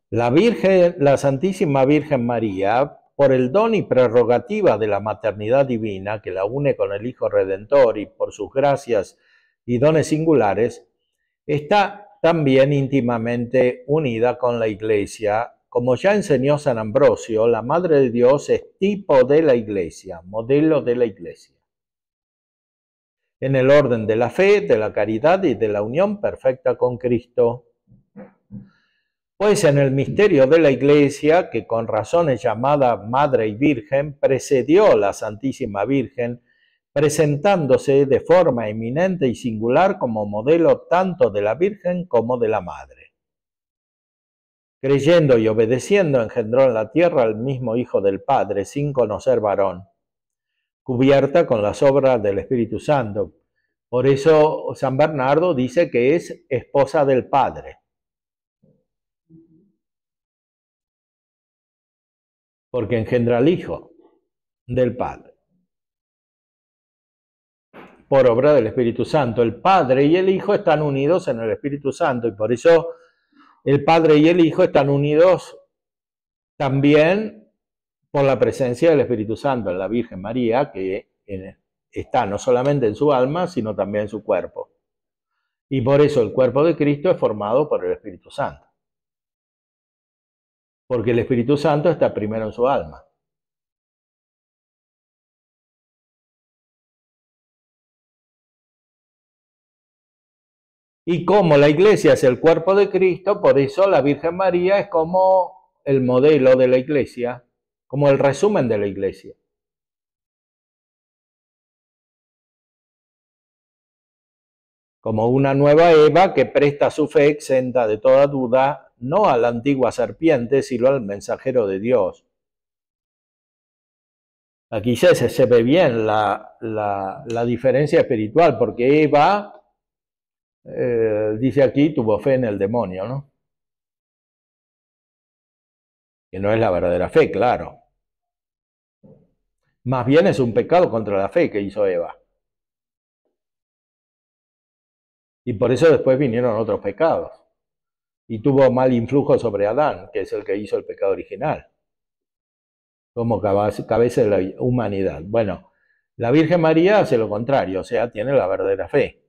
La Santísima Virgen María, por el don y prerrogativa de la maternidad divina que la une con el Hijo Redentor y por sus gracias y dones singulares, está también íntimamente unida con la Iglesia. Como ya enseñó San Ambrosio, la Madre de Dios es tipo de la Iglesia, modelo de la Iglesia, en el orden de la fe, de la caridad y de la unión perfecta con Cristo. Pues en el misterio de la Iglesia, que con razón es llamada Madre y Virgen, precedió la Santísima Virgen, presentándose de forma eminente y singular como modelo tanto de la Virgen como de la Madre. Creyendo y obedeciendo, engendró en la tierra al mismo Hijo del Padre, sin conocer varón, cubierta con las obras del Espíritu Santo. Por eso San Bernardo dice que es esposa del Padre. porque engendra al Hijo del Padre, por obra del Espíritu Santo. El Padre y el Hijo están unidos en el Espíritu Santo, y por eso el Padre y el Hijo están unidos también por la presencia del Espíritu Santo en la Virgen María, que está no solamente en su alma, sino también en su cuerpo. Y por eso el cuerpo de Cristo es formado por el Espíritu Santo. Porque el Espíritu Santo está primero en su alma. Y como la iglesia es el cuerpo de Cristo, por eso la Virgen María es como el modelo de la iglesia, como el resumen de la iglesia. Como una nueva Eva que presta su fe exenta de toda duda, no a la antigua serpiente, sino al mensajero de Dios. Aquí se ve bien la diferencia espiritual, porque Eva, dice aquí, tuvo fe en el demonio, ¿no? Que no es la verdadera fe, claro. Más bien es un pecado contra la fe que hizo Eva. Y por eso después vinieron otros pecados. Y tuvo mal influjo sobre Adán, que es el que hizo el pecado original, como cabeza de la humanidad. Bueno, la Virgen María hace lo contrario, o sea, tiene la verdadera fe.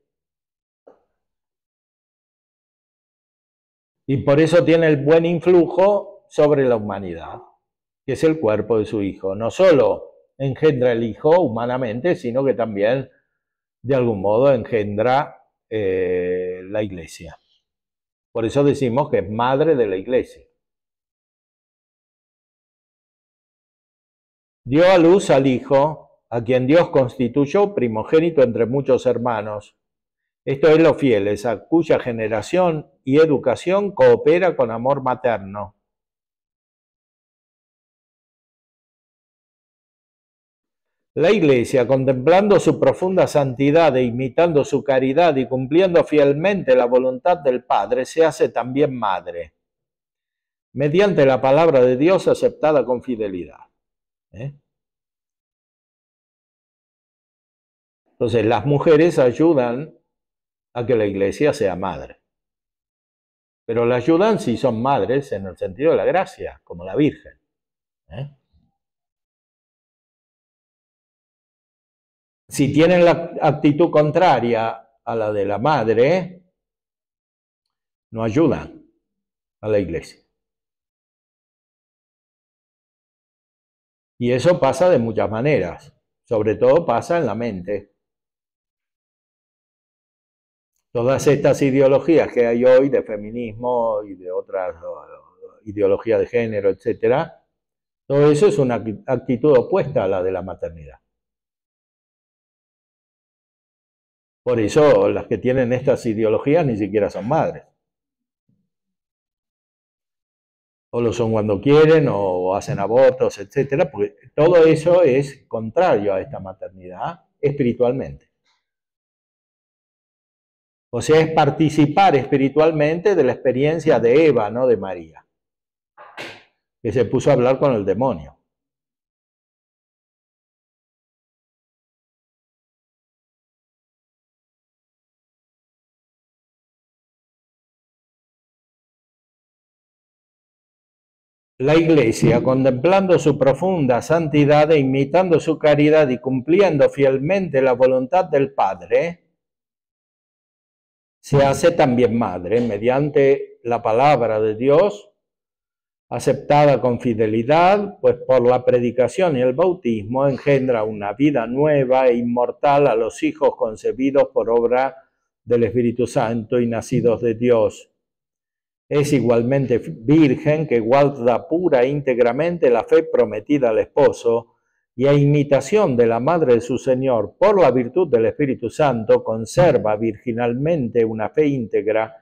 Y por eso tiene el buen influjo sobre la humanidad, que es el cuerpo de su Hijo. No solo engendra el Hijo humanamente, sino que también, de algún modo, engendra la iglesia. Por eso decimos que es madre de la iglesia. Dio a luz al Hijo, a quien Dios constituyó primogénito entre muchos hermanos. Esto es los fieles, a cuya generación y educación coopera con amor materno. La Iglesia, contemplando su profunda santidad e imitando su caridad y cumpliendo fielmente la voluntad del Padre, se hace también madre, mediante la palabra de Dios aceptada con fidelidad. Entonces, las mujeres ayudan a que la Iglesia sea madre. Pero la ayudan si son madres en el sentido de la gracia, como la Virgen. Si tienen la actitud contraria a la de la madre, no ayudan a la iglesia. Y eso pasa de muchas maneras, sobre todo pasa en la mente. Todas estas ideologías que hay hoy de feminismo y de otras ideologías de género, etcétera, todo eso es una actitud opuesta a la de la maternidad. Por eso las que tienen estas ideologías ni siquiera son madres. O lo son cuando quieren, o hacen abortos, etcétera, porque todo eso es contrario a esta maternidad espiritualmente. O sea, es participar espiritualmente de la experiencia de Eva, no de María, que se puso a hablar con el demonio. La Iglesia, contemplando su profunda santidad e imitando su caridad y cumpliendo fielmente la voluntad del Padre, se hace también madre mediante la palabra de Dios, aceptada con fidelidad, pues por la predicación y el bautismo engendra una vida nueva e inmortal a los hijos concebidos por obra del Espíritu Santo y nacidos de Dios. Es igualmente virgen que guarda pura e íntegramente la fe prometida al esposo y a imitación de la madre de su Señor por la virtud del Espíritu Santo conserva virginalmente una fe íntegra,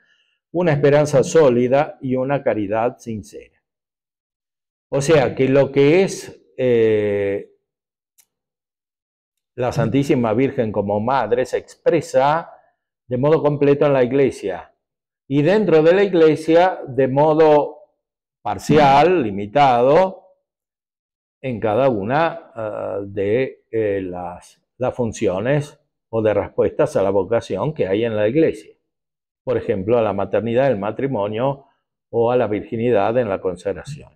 una esperanza sólida y una caridad sincera. O sea que lo que es la Santísima Virgen como madre se expresa de modo completo en la Iglesia. Y dentro de la Iglesia, de modo parcial, limitado, en cada una de las funciones o de respuestas a la vocación que hay en la Iglesia. Por ejemplo, a la maternidad, el matrimonio o a la virginidad en la consagración.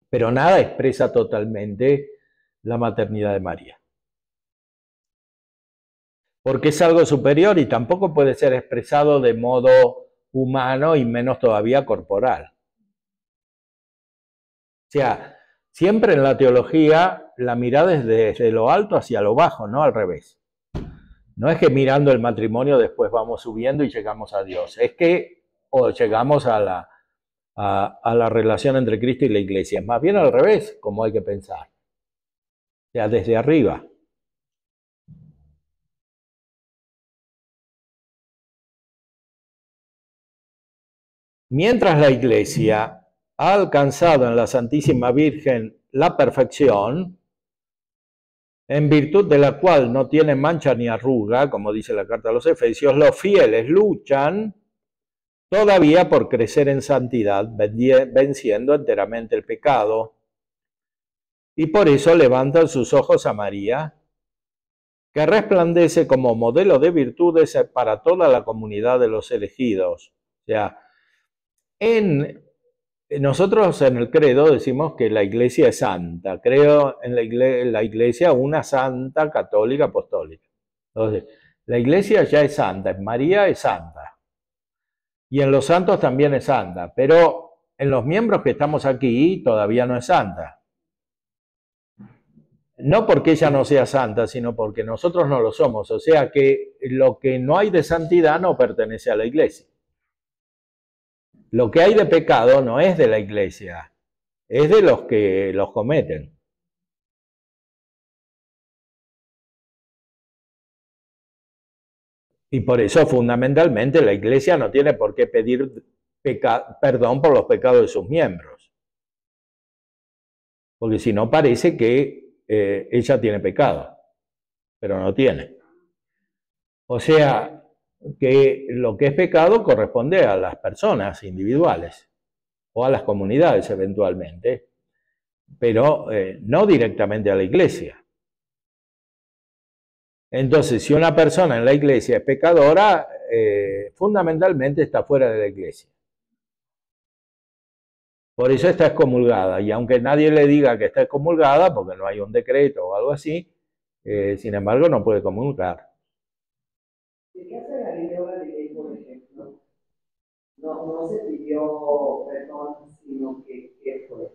Pero nada expresa totalmente la maternidad de María. Porque es algo superior y tampoco puede ser expresado de modo humano y menos todavía corporal. O sea, siempre en la teología la mirada es desde lo alto hacia lo bajo, no al revés. No es que mirando el matrimonio después vamos subiendo y llegamos a Dios, es que llegamos a la relación entre Cristo y la Iglesia. Es más bien al revés, como hay que pensar. O sea, desde arriba. Mientras la Iglesia ha alcanzado en la Santísima Virgen la perfección, en virtud de la cual no tiene mancha ni arruga, como dice la carta a los Efesios, los fieles luchan todavía por crecer en santidad, venciendo enteramente el pecado. Y por eso levantan sus ojos a María, que resplandece como modelo de virtudes para toda la comunidad de los elegidos. O sea, nosotros en el credo decimos que la Iglesia es santa. Creo en la Iglesia una santa católica apostólica. Entonces, la Iglesia ya es santa, María es santa. Y en los santos también es santa, pero en los miembros que estamos aquí todavía no es santa. No porque ella no sea santa, sino porque nosotros no lo somos. O sea que lo que no hay de santidad no pertenece a la Iglesia. Lo que hay de pecado no es de la Iglesia, es de los que los cometen. Y por eso fundamentalmente la Iglesia no tiene por qué pedir perdón por los pecados de sus miembros. Porque si no parece que ella tiene pecado, pero no tiene. O sea, que lo que es pecado corresponde a las personas individuales o a las comunidades eventualmente, pero no directamente a la Iglesia. Entonces, si una persona en la Iglesia es pecadora, fundamentalmente está fuera de la Iglesia. Por eso está excomulgada, y aunque nadie le diga que está excomulgada, porque no hay un decreto o algo así, sin embargo no puede comulgar. ¿De qué hace Galileo Galilei, por ejemplo? No se pidió perdón, sino que fue.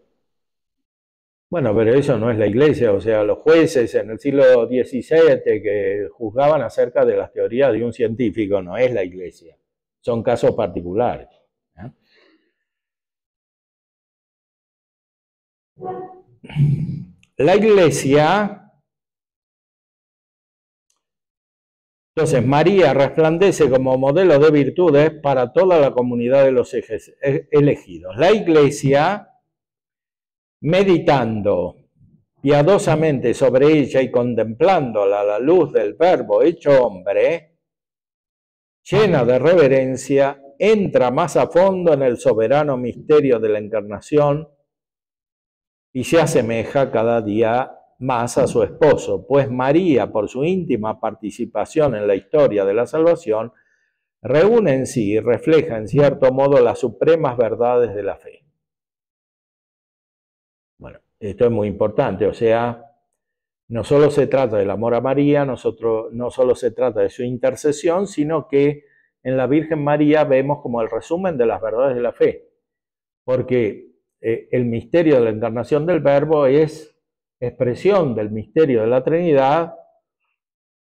Bueno, pero eso no es la Iglesia, o sea, los jueces en el siglo XVII que juzgaban acerca de las teorías de un científico, no es la Iglesia, son casos particulares. La Iglesia, entonces María resplandece como modelo de virtudes para toda la comunidad de los elegidos. La Iglesia, meditando piadosamente sobre ella y contemplándola a la luz del Verbo hecho hombre, llena de reverencia, entra más a fondo en el soberano misterio de la encarnación y se asemeja cada día más a su esposo, pues María, por su íntima participación en la historia de la salvación, reúne en sí y refleja en cierto modo las supremas verdades de la fe. Bueno, esto es muy importante, o sea, no solo se trata del amor a María, no solo se trata de su intercesión, sino que en la Virgen María vemos como el resumen de las verdades de la fe, porque el misterio de la encarnación del Verbo es expresión del misterio de la Trinidad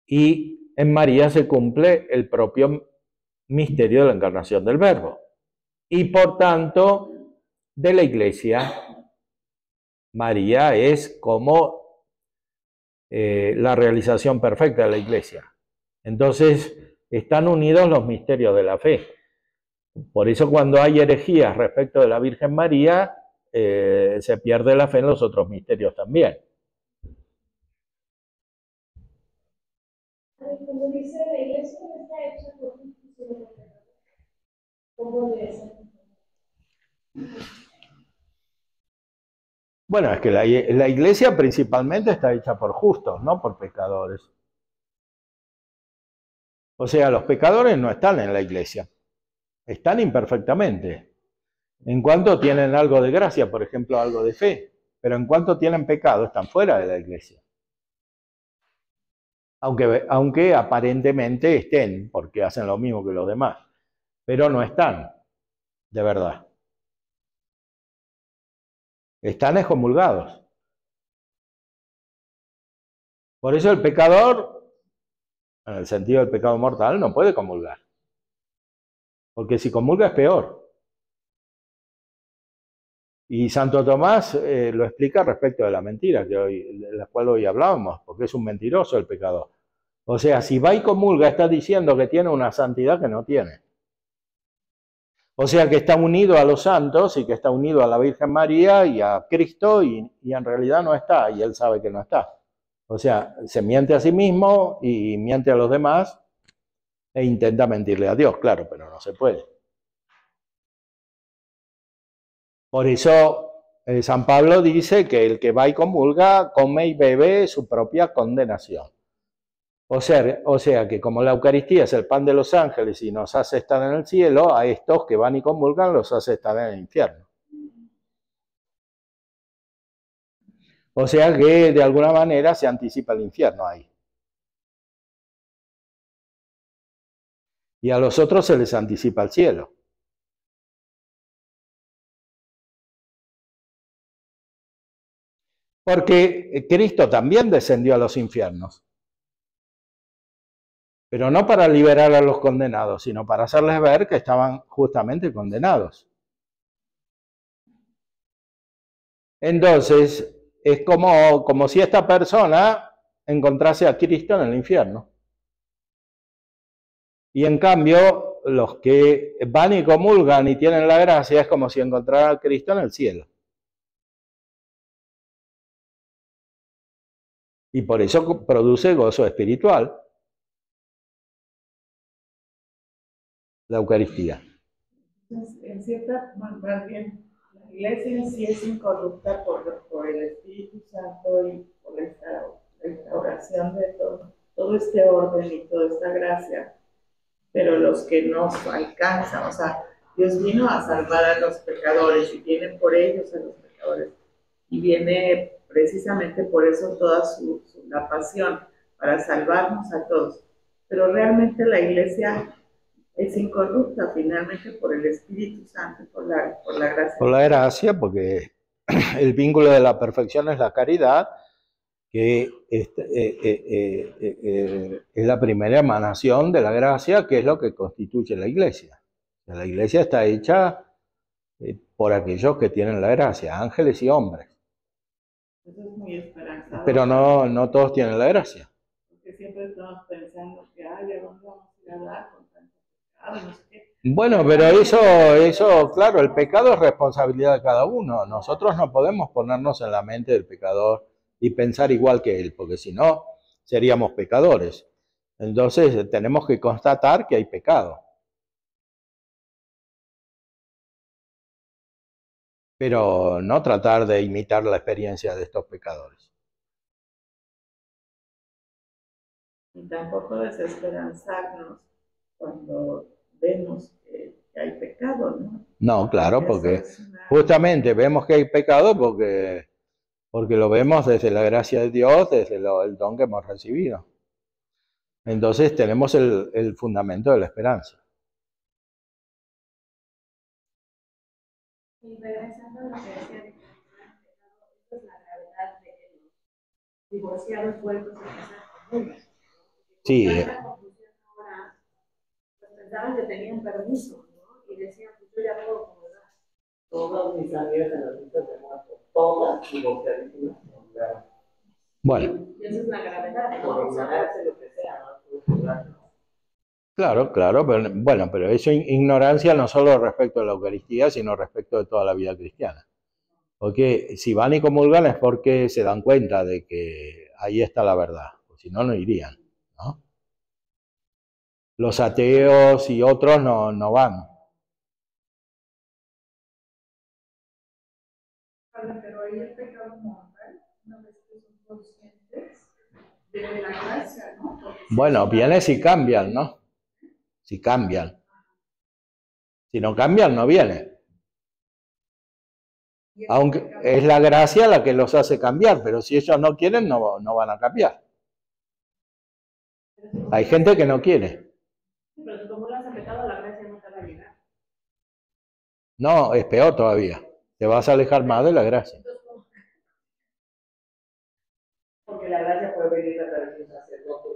y en María se cumple el propio misterio de la encarnación del Verbo. Y por tanto, de la Iglesia, María es como la realización perfecta de la Iglesia. Entonces, están unidos los misterios de la fe. Por eso cuando hay herejías respecto de la Virgen María, se pierde la fe en los otros misterios también. Como dice, la iglesia no está hecha por un juicio de pecado. ¿Cómo debe ser? Bueno, es que la iglesia principalmente está hecha por justos, no por pecadores. O sea, los pecadores no están en la iglesia, están imperfectamente. En cuanto tienen algo de gracia, por ejemplo, algo de fe, pero en cuanto tienen pecado, están fuera de la iglesia. Aunque aparentemente estén, porque hacen lo mismo que los demás, pero no están, de verdad. Están excomulgados. Por eso el pecador, en el sentido del pecado mortal, no puede comulgar. Porque si comulga es peor. Y Santo Tomás lo explica respecto de la mentira, de la cual hoy hablábamos, porque es un mentiroso el pecador. O sea, si va y comulga, está diciendo que tiene una santidad que no tiene. O sea, que está unido a los santos y que está unido a la Virgen María y a Cristo y en realidad no está, y él sabe que no está. O sea, se miente a sí mismo y miente a los demás e intenta mentirle a Dios, claro, pero no se puede. Por eso San Pablo dice que el que va y comulga come y bebe su propia condenación. O sea que como la Eucaristía es el pan de los ángeles y nos hace estar en el cielo, a estos que van y comulgan los hace estar en el infierno. O sea que de alguna manera se anticipa el infierno ahí. Y a los otros se les anticipa el cielo. Porque Cristo también descendió a los infiernos. Pero no para liberar a los condenados, sino para hacerles ver que estaban justamente condenados. Entonces, es como si esta persona encontrase a Cristo en el infierno. Y en cambio, los que van y comulgan y tienen la gracia es como si encontraran a Cristo en el cielo. Y por eso produce gozo espiritual la Eucaristía. Entonces, en cierta, más bien, la iglesia en sí es incorrupta por el Espíritu Santo y por la instauración de todo este orden y toda esta gracia, pero los que no alcanzan, o sea, Dios vino a salvar a los pecadores y viene por ellos a los pecadores y viene precisamente por eso toda la pasión, para salvarnos a todos, pero realmente la iglesia es incorrupta finalmente por el Espíritu Santo, por la gracia. Por la gracia, porque el vínculo de la perfección es la caridad, que es la primera emanación de la gracia, que es lo que constituye la iglesia. La iglesia está hecha por aquellos que tienen la gracia, ángeles y hombres. Eso es muy esperanzador. Pero no todos tienen la gracia. Porque siempre estamos pensando que, ¿a dónde vamos a ir a dar con tanto pecado? No sé qué. Bueno, pero eso, claro, el pecado es responsabilidad de cada uno. Nosotros no podemos ponernos en la mente del pecador y pensar igual que él, porque si no, seríamos pecadores. Entonces, tenemos que constatar que hay pecado. Pero no tratar de imitar la experiencia de estos pecadores. Y tampoco desesperanzarnos cuando vemos que hay pecado, ¿no? No, claro, porque justamente vemos que hay pecado porque lo vemos desde la gracia de Dios, desde el don que hemos recibido. Entonces tenemos el fundamento de la esperanza. Y regresando a lo que decía de que esto es la gravedad de que los divorciados vueltos a casar con ellos. Sí. La conclusión ahora, pues pensaban que tenían permiso, ¿no? Y decían, pues yo ya puedo comulgar. Todas mis amigas en las listas de muertos, todas divorciadísimas. Bueno. Y esa es la gravedad, ¿no? Por ignorarse lo que sea, ¿no? Claro, pero, bueno, pero eso ignorancia no solo respecto a la Eucaristía, sino respecto de toda la vida cristiana. Porque si van y comulgan es porque se dan cuenta de que ahí está la verdad, o si no, no irían, ¿no? Los ateos y otros no van. Pero ahí el pecado conscientes de la gracia, ¿no? Bueno, viene si cambian, ¿no? Si cambian. Si no cambian, no viene. Aunque es la gracia la que los hace cambiar, pero si ellos no quieren, no van a cambiar. Hay gente que no quiere. Pero si como lo has pecado, la gracia no te va a llegar. No, es peor todavía. Te vas a alejar más de la gracia. Porque la gracia puede venir a través de un sacerdote.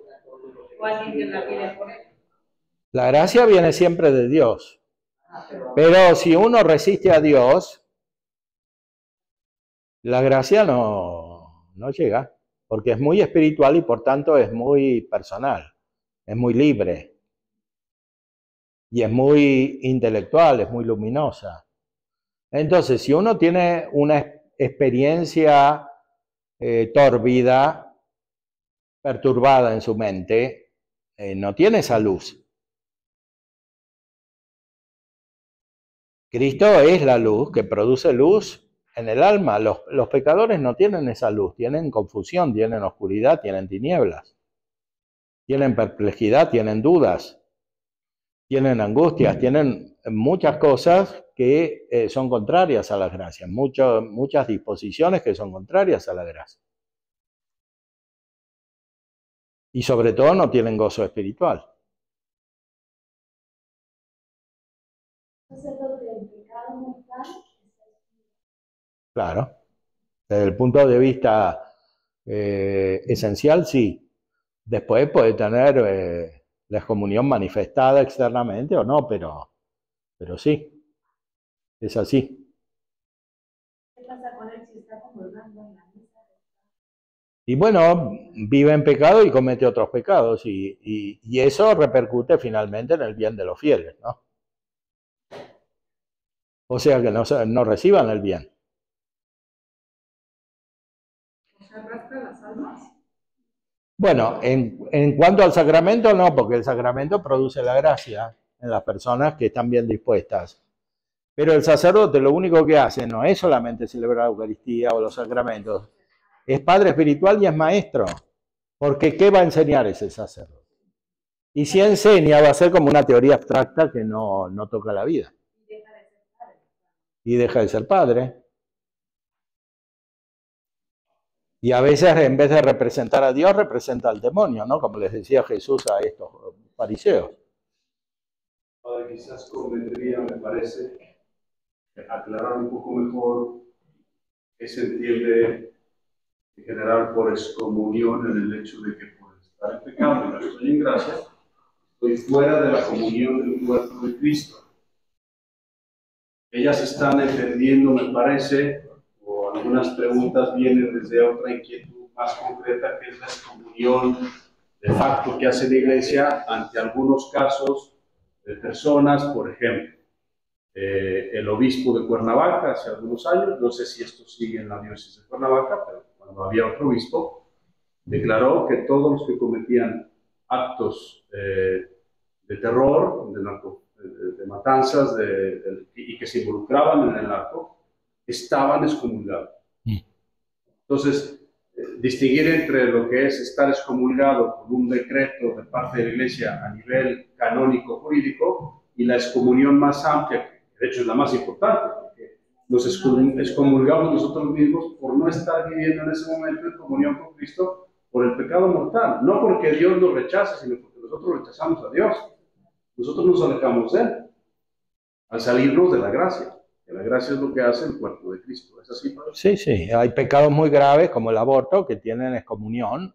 O alguien que la quiere poner. La gracia viene siempre de Dios. Pero si uno resiste a Dios, la gracia no llega, porque es muy espiritual y por tanto es muy personal, es muy libre y es muy intelectual, es muy luminosa. Entonces, si uno tiene una experiencia tórbida, perturbada en su mente, no tiene esa luz. Cristo es la luz que produce luz en el alma. Los pecadores no tienen esa luz, tienen confusión, tienen oscuridad, tienen tinieblas, tienen perplejidad, tienen dudas, tienen angustias, tienen muchas cosas que son contrarias a la gracia, muchas disposiciones que son contrarias a la gracia. Y sobre todo no tienen gozo espiritual. Claro, desde el punto de vista esencial, sí. Después puede tener la excomunión manifestada externamente o no, pero sí, es así. ¿Qué pasa con él si está comulgando en la misa? Y bueno, vive en pecado y comete otros pecados, y eso repercute finalmente en el bien de los fieles, ¿no? O sea que no reciban el bien. ¿Se arrastra las almas? Bueno, en cuanto al sacramento, no, porque el sacramento produce la gracia en las personas que están bien dispuestas. Pero el sacerdote lo único que hace no es solamente celebrar la Eucaristía o los sacramentos, es padre espiritual y es maestro, porque ¿qué va a enseñar ese sacerdote? Y si enseña, va a ser como una teoría abstracta que no toca la vida. Y deja de ser padre. Y a veces, en vez de representar a Dios, representa al demonio, ¿no? Como les decía Jesús a estos fariseos. Padre, quizás convendría, me parece, aclarar un poco mejor qué se entiende en general por excomunión, en el hecho de que por estar en pecado y no estoy en gracia, estoy fuera de la comunión del cuerpo de Cristo. Ellas están entendiendo, me parece, o algunas preguntas vienen desde otra inquietud más concreta, que es la excomunión de facto que hace la Iglesia ante algunos casos de personas, por ejemplo, el obispo de Cuernavaca hace algunos años, no sé si esto sigue en la diócesis de Cuernavaca, pero cuando había otro obispo, declaró que todos los que cometían actos de terror, de matanzas y que se involucraban en el narco, estaban excomulgados. Entonces, distinguir entre lo que es estar excomulgado por un decreto de parte de la Iglesia a nivel canónico jurídico y la excomunión más amplia, que de hecho es la más importante, porque nos excomulgamos nosotros mismos por no estar viviendo en ese momento en comunión con Cristo por el pecado mortal, no porque Dios nos rechace, sino porque nosotros rechazamos a Dios. Nosotros nos alejamos de Él al salirnos de la gracia. Que la gracia es lo que hace el cuerpo de Cristo. ¿Es así, Padre? Sí, sí. Hay pecados muy graves como el aborto que tienen excomunión,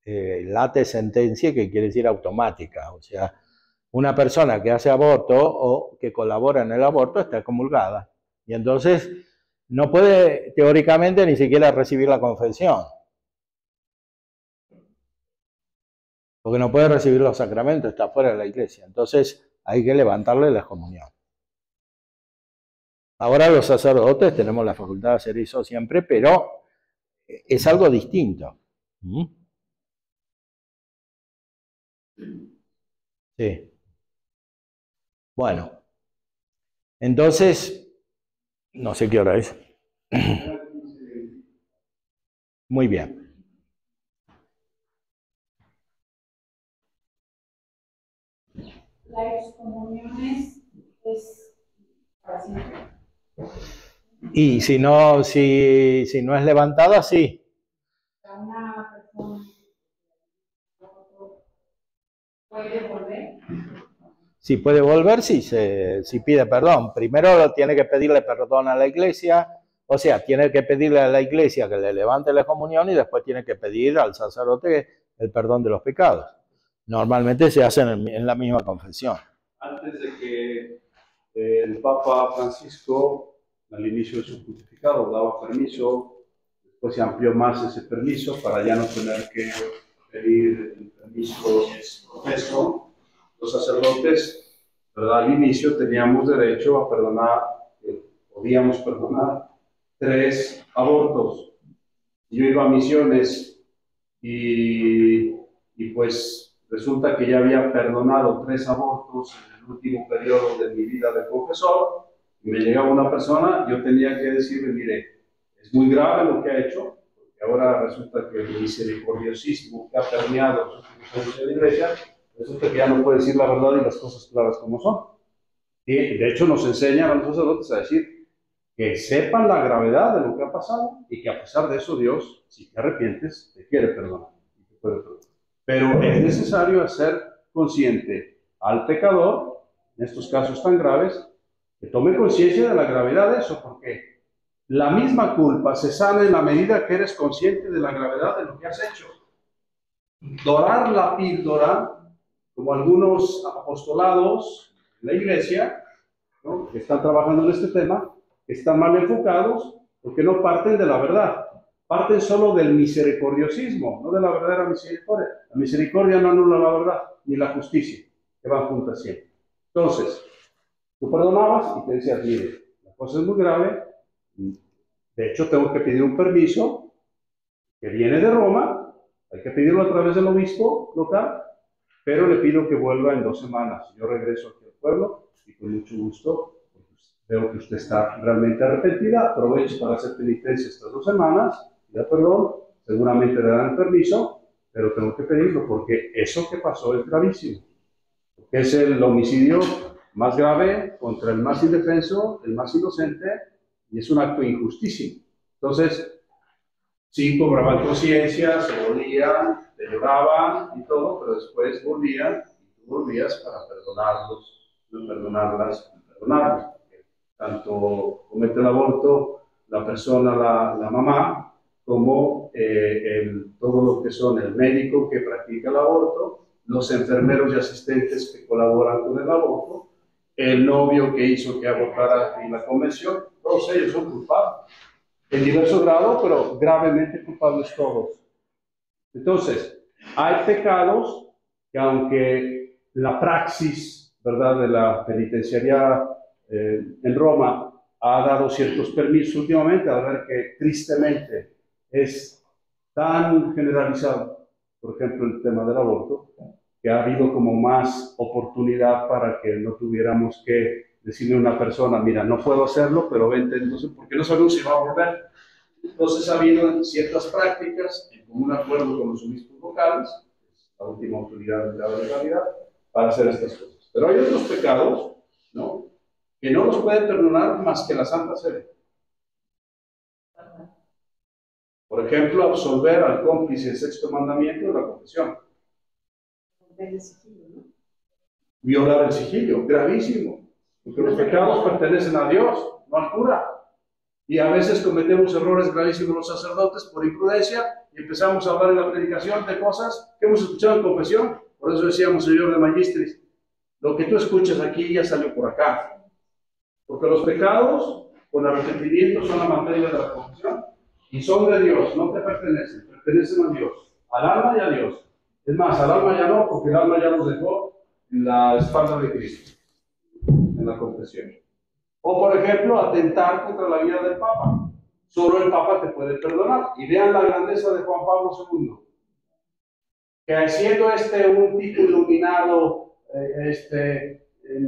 late sentencia, que quiere decir automática. O sea, una persona que hace aborto o que colabora en el aborto está excomulgada. Y entonces no puede teóricamente ni siquiera recibir la confesión. Porque no puede recibir los sacramentos, está fuera de la iglesia. Entonces hay que levantarle la excomunión. Ahora los sacerdotes tenemos la facultad de hacer eso siempre, pero es algo distinto. Sí. Bueno, entonces, no sé qué hora es. Muy bien. La excomunión es para siempre. Y si no es levantada, sí. Una persona puede volver. Si puede volver, si pide perdón. Primero tiene que pedirle perdón a la iglesia, o sea, tiene que pedirle a la iglesia que le levante la comunión y después tiene que pedir al sacerdote el perdón de los pecados. Normalmente se hacen en la misma confesión. Antes de que el Papa Francisco, al inicio de su pontificado, daba permiso, después se amplió más ese permiso para ya no tener que pedir el permiso profeso. Los sacerdotes, ¿verdad? Al inicio teníamos derecho a perdonar, podíamos perdonar 3 abortos. Yo iba a misiones y pues resulta que ya había perdonado 3 abortos en el último periodo de mi vida de confesor, y me llegaba una persona, yo tenía que decirle, mire, es muy grave lo que ha hecho, porque ahora resulta que el misericordiosismo que ha permeado los últimos años de la iglesia, resulta que ya no puede decir la verdad y las cosas claras como son. Y de hecho nos enseñan a los sacerdotes a decir que sepan la gravedad de lo que ha pasado y que a pesar de eso Dios, si te arrepientes, te quiere perdonar y te puede perdonar. Pero es necesario hacer consciente al pecador, en estos casos tan graves, que tome conciencia de la gravedad de eso, porque la misma culpa se sana en la medida que eres consciente de la gravedad de lo que has hecho. Dorar la píldora, como algunos apostolados de la iglesia, ¿no?, que están trabajando en este tema, están mal enfocados porque no parten de la verdad. Parten solo del misericordiosismo, no de la verdadera misericordia. La misericordia no anula la verdad, ni la justicia, que van juntas siempre. Entonces, tú perdonabas y te decías, mire, la cosa es muy grave, de hecho tengo que pedir un permiso que viene de Roma, hay que pedirlo a través del obispo local, pero le pido que vuelva en 2 semanas. Yo regreso aquí al pueblo y con mucho gusto, veo que usted está realmente arrepentida, aproveche para hacer penitencia estas 2 semanas, ya perdón, seguramente le dan el permiso, pero tengo que pedirlo porque eso que pasó es gravísimo. Porque es el homicidio más grave contra el más indefenso, el más inocente, y es un acto injustísimo. Entonces, sí cobraban conciencia, se volvían, te lloraban y todo, pero después volvían y tú volvías para perdonarlos, perdonarlas, perdonarlos. Tanto comete el aborto la persona, la mamá, como todo lo que son el médico que practica el aborto, los enfermeros y asistentes que colaboran con el aborto, el novio que hizo que abortara en la convención, todos ellos son culpables. En diverso grado, pero gravemente culpables todos. Entonces, hay pecados que aunque la praxis, ¿verdad?, de la penitenciaría en Roma ha dado ciertos permisos últimamente, a ver que tristemente es tan generalizado, por ejemplo, el tema del aborto, que ha habido como más oportunidad para que no tuviéramos que decirle a una persona, mira, no puedo hacerlo, pero vente entonces, porque no sabemos si va a volver. Entonces ha habido ciertas prácticas, en común acuerdo con los obispos locales, la última autoridad de la legalidad, para hacer estas cosas. Pero hay otros pecados, ¿no?, que no los puede perdonar más que la Santa Sede. Por ejemplo, absolver al cómplice del 6º mandamiento de la confesión. Violar el sigilio, gravísimo, porque los pecados pertenecen a Dios, no al cura. Y a veces cometemos errores gravísimos los sacerdotes por imprudencia y empezamos a hablar en la predicación de cosas que hemos escuchado en confesión. Por eso decíamos, Señor de Magistris, lo que tú escuchas aquí ya salió por acá. Porque los pecados, con arrepentimiento, son la materia de la confesión y son de Dios, no te pertenecen, pertenecen a Dios, al alma y a Dios. Es más, al alma ya no, porque el alma ya nos dejó en la espalda de Cristo, en la confesión. O, por ejemplo, atentar contra la vida del Papa. Solo el Papa te puede perdonar. Y vean la grandeza de Juan Pablo II. Que siendo un tipo iluminado,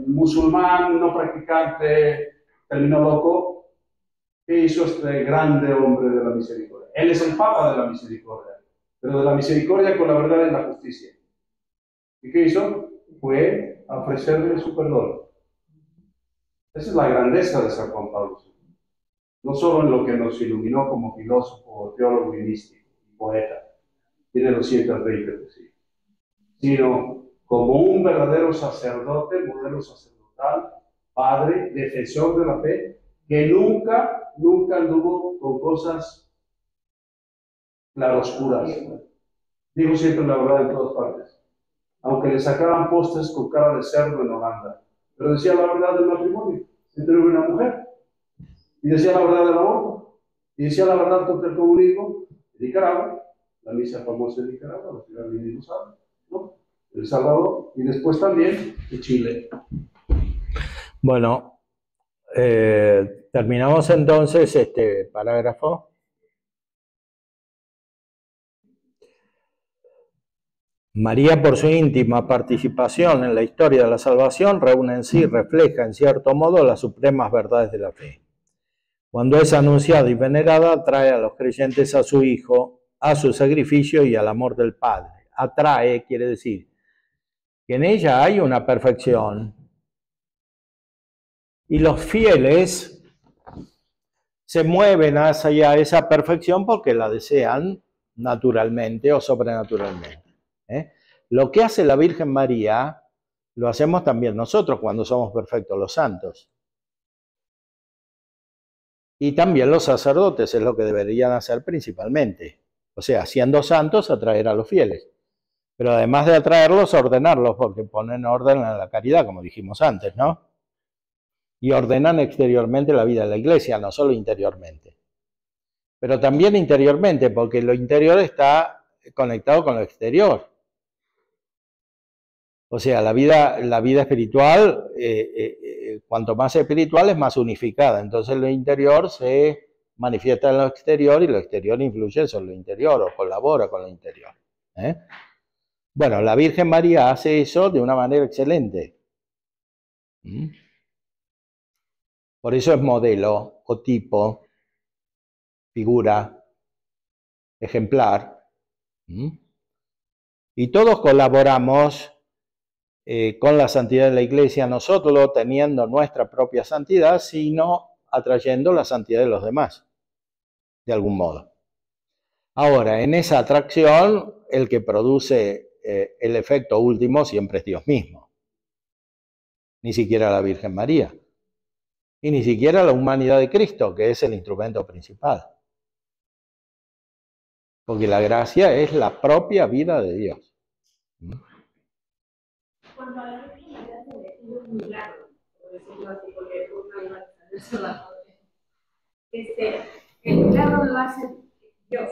musulmán, no practicante, terminó loco, ¿qué hizo este grande hombre de la misericordia? Él es el Papa de la misericordia, pero de la misericordia con la verdad y la justicia. ¿Y qué hizo? fue a ofrecerle su perdón. Esa es la grandeza de San Juan Pablo II. No solo en lo que nos iluminó como filósofo, teólogo y místico, y poeta, tiene 220 poesías, sino como un verdadero sacerdote, modelo sacerdotal, padre, defensor de la fe, que nunca anduvo con cosas claroscuras. Digo siempre la verdad en todas partes. Aunque le sacaban postres con cara de cerdo en Holanda, pero decía la verdad del matrimonio entre una mujer, y decía la verdad del aborto, y decía la verdad contra el comunismo de Nicaragua, la misa famosa de Nicaragua, la ciudad de Nicaragua, ¿no? El Salvador, y después también de Chile. Bueno, terminamos entonces este parágrafo. María, por su íntima participación en la historia de la salvación, reúne en sí y refleja en cierto modo las supremas verdades de la fe. Cuando es anunciada y venerada, atrae a los creyentes a su Hijo, a su sacrificio y al amor del Padre. Atrae quiere decir que en ella hay una perfección y los fieles se mueven hacia esa perfección porque la desean naturalmente o sobrenaturalmente. Lo que hace la Virgen María, lo hacemos también nosotros cuando somos perfectos, los santos. Y también los sacerdotes es lo que deberían hacer principalmente. O sea, siendo santos, atraer a los fieles. Pero además de atraerlos, ordenarlos, porque ponen orden en la caridad, como dijimos antes, ¿no? Y ordenan exteriormente la vida de la iglesia, no solo interiormente. Pero también interiormente, porque lo interior está conectado con lo exterior. O sea, la vida espiritual, cuanto más espiritual es más unificada. Entonces lo interior se manifiesta en lo exterior y lo exterior influye sobre lo interior o colabora con lo interior. Bueno, la Virgen María hace eso de una manera excelente. Por eso es modelo o tipo, figura, ejemplar. Y todos colaboramos con la santidad de la iglesia, no solo teniendo nuestra propia santidad, sino atrayendo la santidad de los demás, de algún modo. Ahora, en esa atracción, el que produce el efecto último siempre es Dios mismo. Ni siquiera la Virgen María. Y ni siquiera la humanidad de Cristo, que es el instrumento principal. Porque la gracia es la propia vida de Dios. Cuando a la Virgen María se le pide un milagro, por decirlo así, porque es una el milagro lo hace Dios.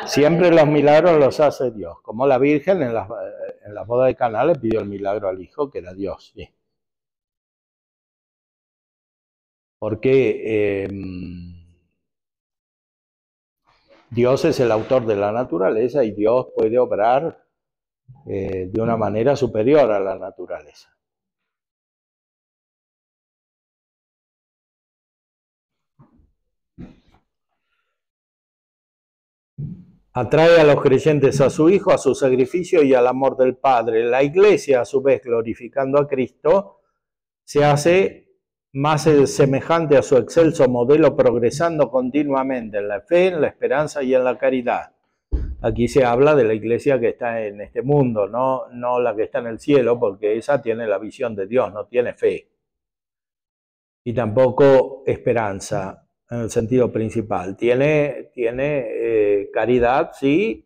Siempre los milagros los hace Dios. Como la Virgen en la boda de Caná le pidió el milagro al Hijo, que era Dios. ¿Sí? Porque Dios es el autor de la naturaleza y Dios puede obrar de una manera superior a la naturaleza. Atrae a los creyentes a su Hijo, a su sacrificio y al amor del Padre. La Iglesia, a su vez, glorificando a Cristo, se hace más semejante a su excelso modelo, progresando continuamente en la fe, en la esperanza y en la caridad. Aquí se habla de la iglesia que está en este mundo, no la que está en el cielo, porque esa tiene la visión de Dios, no tiene fe. Y tampoco esperanza, en el sentido principal. Tiene caridad, sí,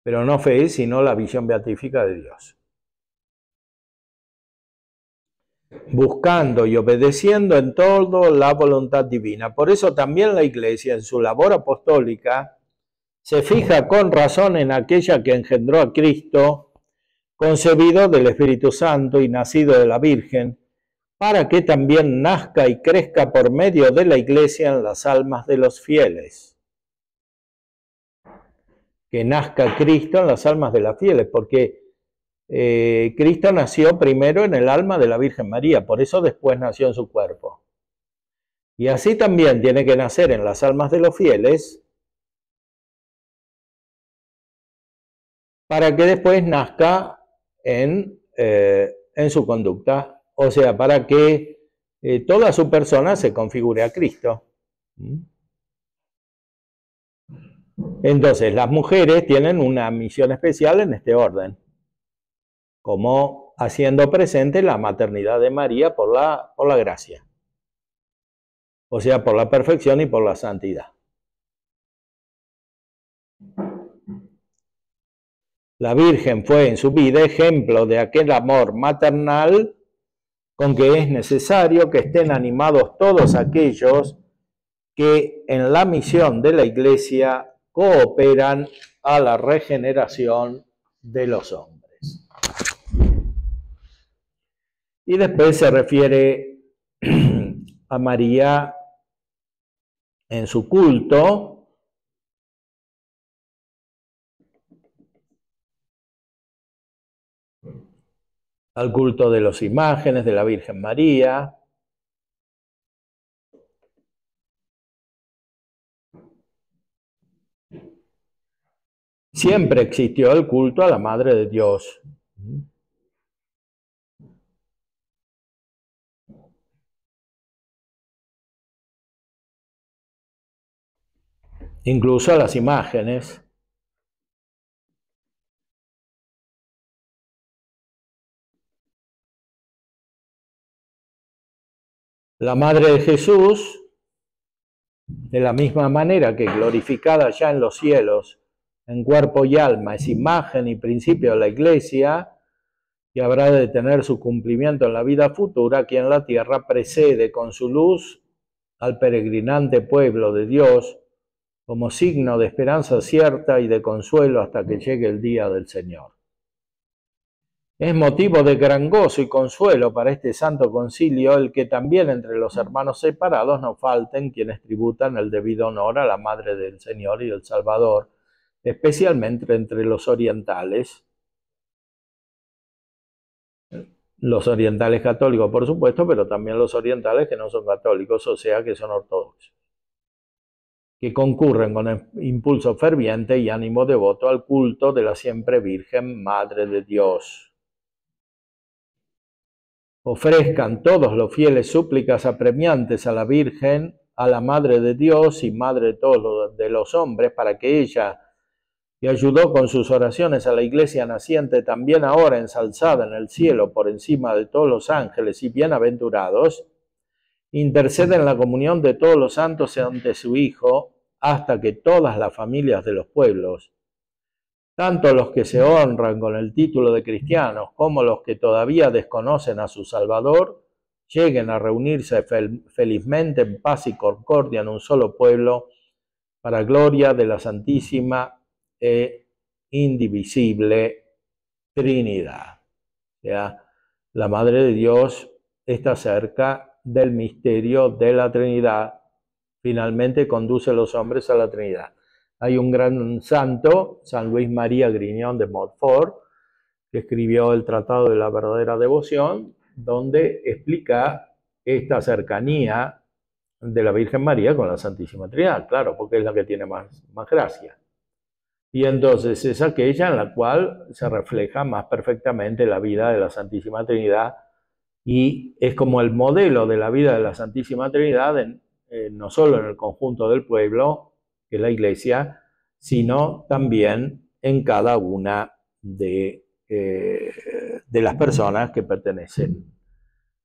pero no fe, sino la visión beatífica de Dios. Buscando y obedeciendo en todo la voluntad divina. Por eso también la Iglesia, en su labor apostólica, se fija con razón en aquella que engendró a Cristo, concebido del Espíritu Santo y nacido de la Virgen, para que también nazca y crezca por medio de la Iglesia en las almas de los fieles. Que nazca Cristo en las almas de los fieles, porque Cristo nació primero en el alma de la Virgen María, por eso después nació en su cuerpo. Y así también tiene que nacer en las almas de los fieles, para que después nazca en su conducta, o sea, para que toda su persona se configure a Cristo. Entonces, las mujeres tienen una misión especial en este orden, como haciendo presente la maternidad de María por la gracia, o sea, por la perfección y por la santidad. La Virgen fue en su vida ejemplo de aquel amor maternal con que es necesario que estén animados todos aquellos que en la misión de la Iglesia cooperan a la regeneración de los hombres. Y después se refiere a María en su culto, al culto de las imágenes de la Virgen María. Siempre existió el culto a la Madre de Dios. Incluso a las imágenes. La Madre de Jesús, de la misma manera que glorificada ya en los cielos, en cuerpo y alma, es imagen y principio de la Iglesia, y habrá de tener su cumplimiento en la vida futura, aquí en la tierra precede con su luz al peregrinante pueblo de Dios, como signo de esperanza cierta y de consuelo hasta que llegue el día del Señor. Es motivo de gran gozo y consuelo para este santo concilio el que también entre los hermanos separados no falten quienes tributan el debido honor a la Madre del Señor y del Salvador, especialmente entre los orientales católicos, por supuesto, pero también los orientales que no son católicos, o sea, que son ortodoxos, que concurren con impulso ferviente y ánimo devoto al culto de la siempre Virgen Madre de Dios. Ofrezcan todos los fieles súplicas apremiantes a la Virgen, a la Madre de Dios y Madre de todos los hombres, para que ella, que ayudó con sus oraciones a la Iglesia naciente, también ahora ensalzada en el cielo por encima de todos los ángeles y bienaventurados, interceda en la comunión de todos los santos ante su Hijo, hasta que todas las familias de los pueblos, tanto los que se honran con el título de cristianos como los que todavía desconocen a su Salvador, lleguen a reunirse felizmente en paz y concordia en un solo pueblo, para gloria de la Santísima e indivisible Trinidad. O sea, la Madre de Dios está cerca del misterio de la Trinidad. Finalmente conduce a los hombres a la Trinidad. Hay un gran santo, San Luis María Griñón de Montfort, que escribió el Tratado de la Verdadera Devoción, donde explica esta cercanía de la Virgen María con la Santísima Trinidad, claro, porque es la que tiene más gracia. Y entonces es aquella en la cual se refleja más perfectamente la vida de la Santísima Trinidad, y es como el modelo de la vida de la Santísima Trinidad, no solo en el conjunto del pueblo, que es la Iglesia, sino también en cada una de las personas que pertenecen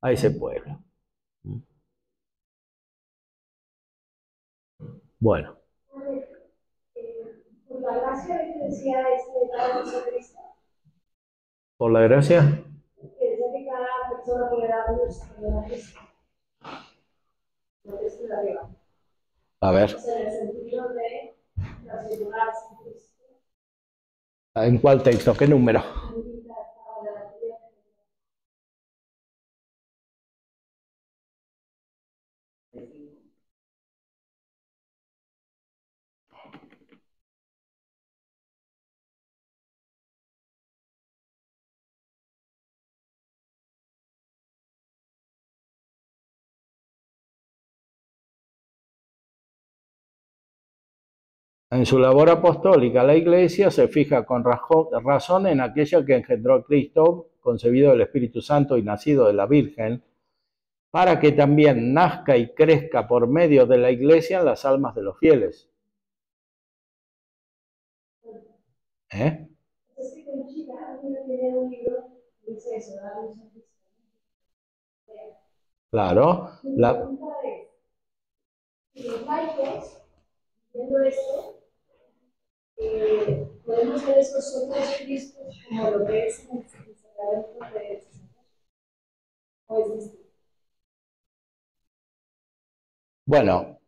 a ese pueblo. Bueno. Por la gracia que decía cada Cristo. ¿Por la gracia? Que decía que cada persona puede dar luz a Cristo. Lo que es de arriba. A ver. O sea, en el sentido de asegurarse en Cristo. ¿En cuál texto? ¿Qué número? En su labor apostólica, la Iglesia se fija con razón en aquella que engendró a Cristo, concebido del Espíritu Santo y nacido de la Virgen, para que también nazca y crezca por medio de la Iglesia en las almas de los fieles. ¿Eh? Es que Conchita tiene un libro que dice eso, da luz a Cristo. Claro. Mi pregunta es, si los laicos, viendo esto, podemos ver esos otros Cristos como lo que es en el sacramento de ¿o es distinto? Bueno,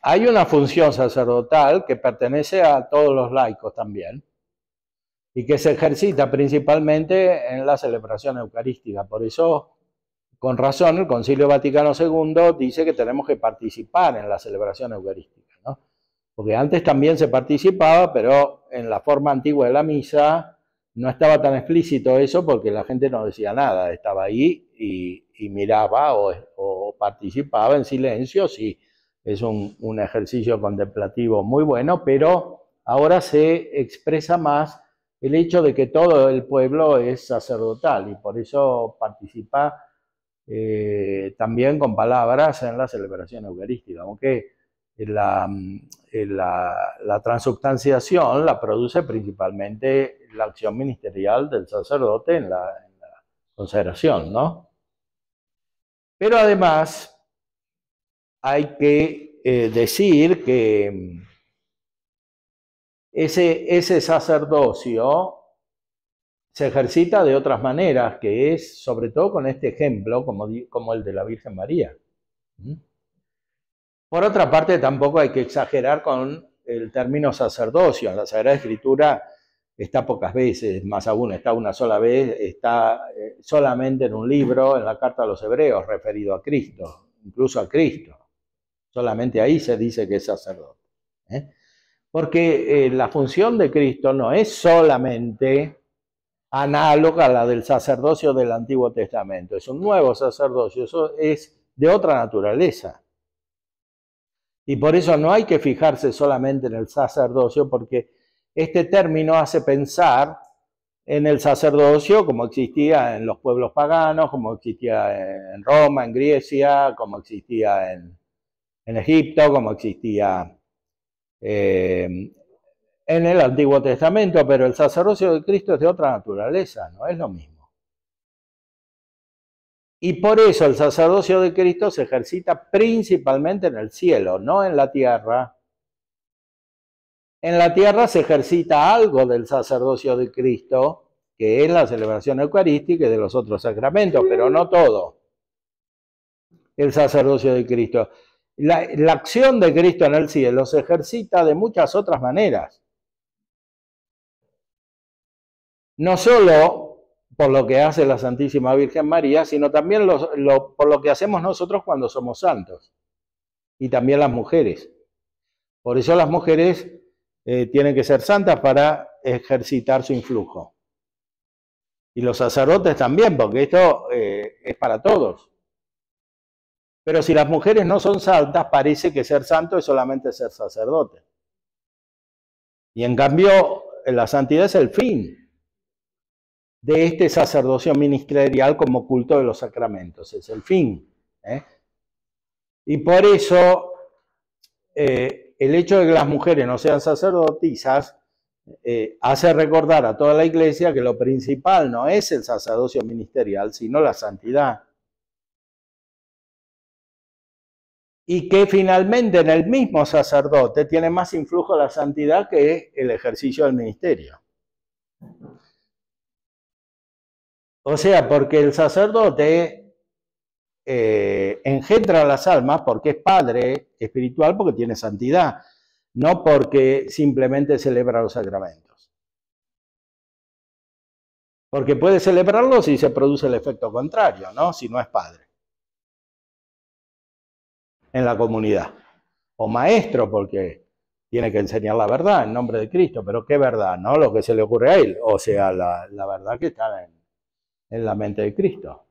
hay una función sacerdotal que pertenece a todos los laicos también y que se ejercita principalmente en la celebración eucarística. Por eso, con razón, el Concilio Vaticano II dice que tenemos que participar en la celebración eucarística, ¿no? Porque antes también se participaba, pero en la forma antigua de la misa no estaba tan explícito eso porque la gente no decía nada, estaba ahí y miraba o participaba en silencio. Sí, es un ejercicio contemplativo muy bueno, pero ahora se expresa más el hecho de que todo el pueblo es sacerdotal y por eso participa también con palabras en la celebración eucarística, aunque la transubstanciación la produce principalmente la acción ministerial del sacerdote en la consagración, ¿no? Pero además hay que decir que ese sacerdocio se ejercita de otras maneras, que es sobre todo con este ejemplo como el de la Virgen María. Por otra parte, tampoco hay que exagerar con el término sacerdocio. En la Sagrada Escritura está pocas veces, más aún está una sola vez, está solamente en un libro, en la Carta a los Hebreos, referido a Cristo, incluso a Cristo. Solamente ahí se dice que es sacerdote. Porque la función de Cristo no es solamente análoga a la del sacerdocio del Antiguo Testamento, es un nuevo sacerdocio, eso es de otra naturaleza. Y por eso no hay que fijarse solamente en el sacerdocio, porque este término hace pensar en el sacerdocio como existía en los pueblos paganos, como existía en Roma, en Grecia, como existía en Egipto, como existía en el Antiguo Testamento, pero el sacerdocio de Cristo es de otra naturaleza, no es lo mismo. Y por eso el sacerdocio de Cristo se ejercita principalmente en el cielo, no en la tierra. En la tierra se ejercita algo del sacerdocio de Cristo, que es la celebración eucarística y de los otros sacramentos, pero no todo el sacerdocio de Cristo. La acción de Cristo en el cielo se ejercita de muchas otras maneras. No solo por lo que hace la Santísima Virgen María, sino también por lo que hacemos nosotros cuando somos santos. Y también las mujeres. Por eso las mujeres tienen que ser santas para ejercitar su influjo. Y los sacerdotes también, porque esto es para todos. Pero si las mujeres no son santas, parece que ser santo es solamente ser sacerdote. Y en cambio, la santidad es el fin de este sacerdocio ministerial como culto de los sacramentos, es el fin. Y por eso el hecho de que las mujeres no sean sacerdotisas hace recordar a toda la Iglesia que lo principal no es el sacerdocio ministerial, sino la santidad. Y que finalmente en el mismo sacerdote tiene más influjo la santidad que el ejercicio del ministerio. O sea, porque el sacerdote engendra las almas porque es padre espiritual, porque tiene santidad, no porque simplemente celebra los sacramentos. Porque puede celebrarlos si se produce el efecto contrario, ¿no? Si no es padre en la comunidad. O maestro, porque tiene que enseñar la verdad en nombre de Cristo. Pero ¿qué verdad? No lo que se le ocurre a él. O sea, la verdad que está en la mente de Cristo.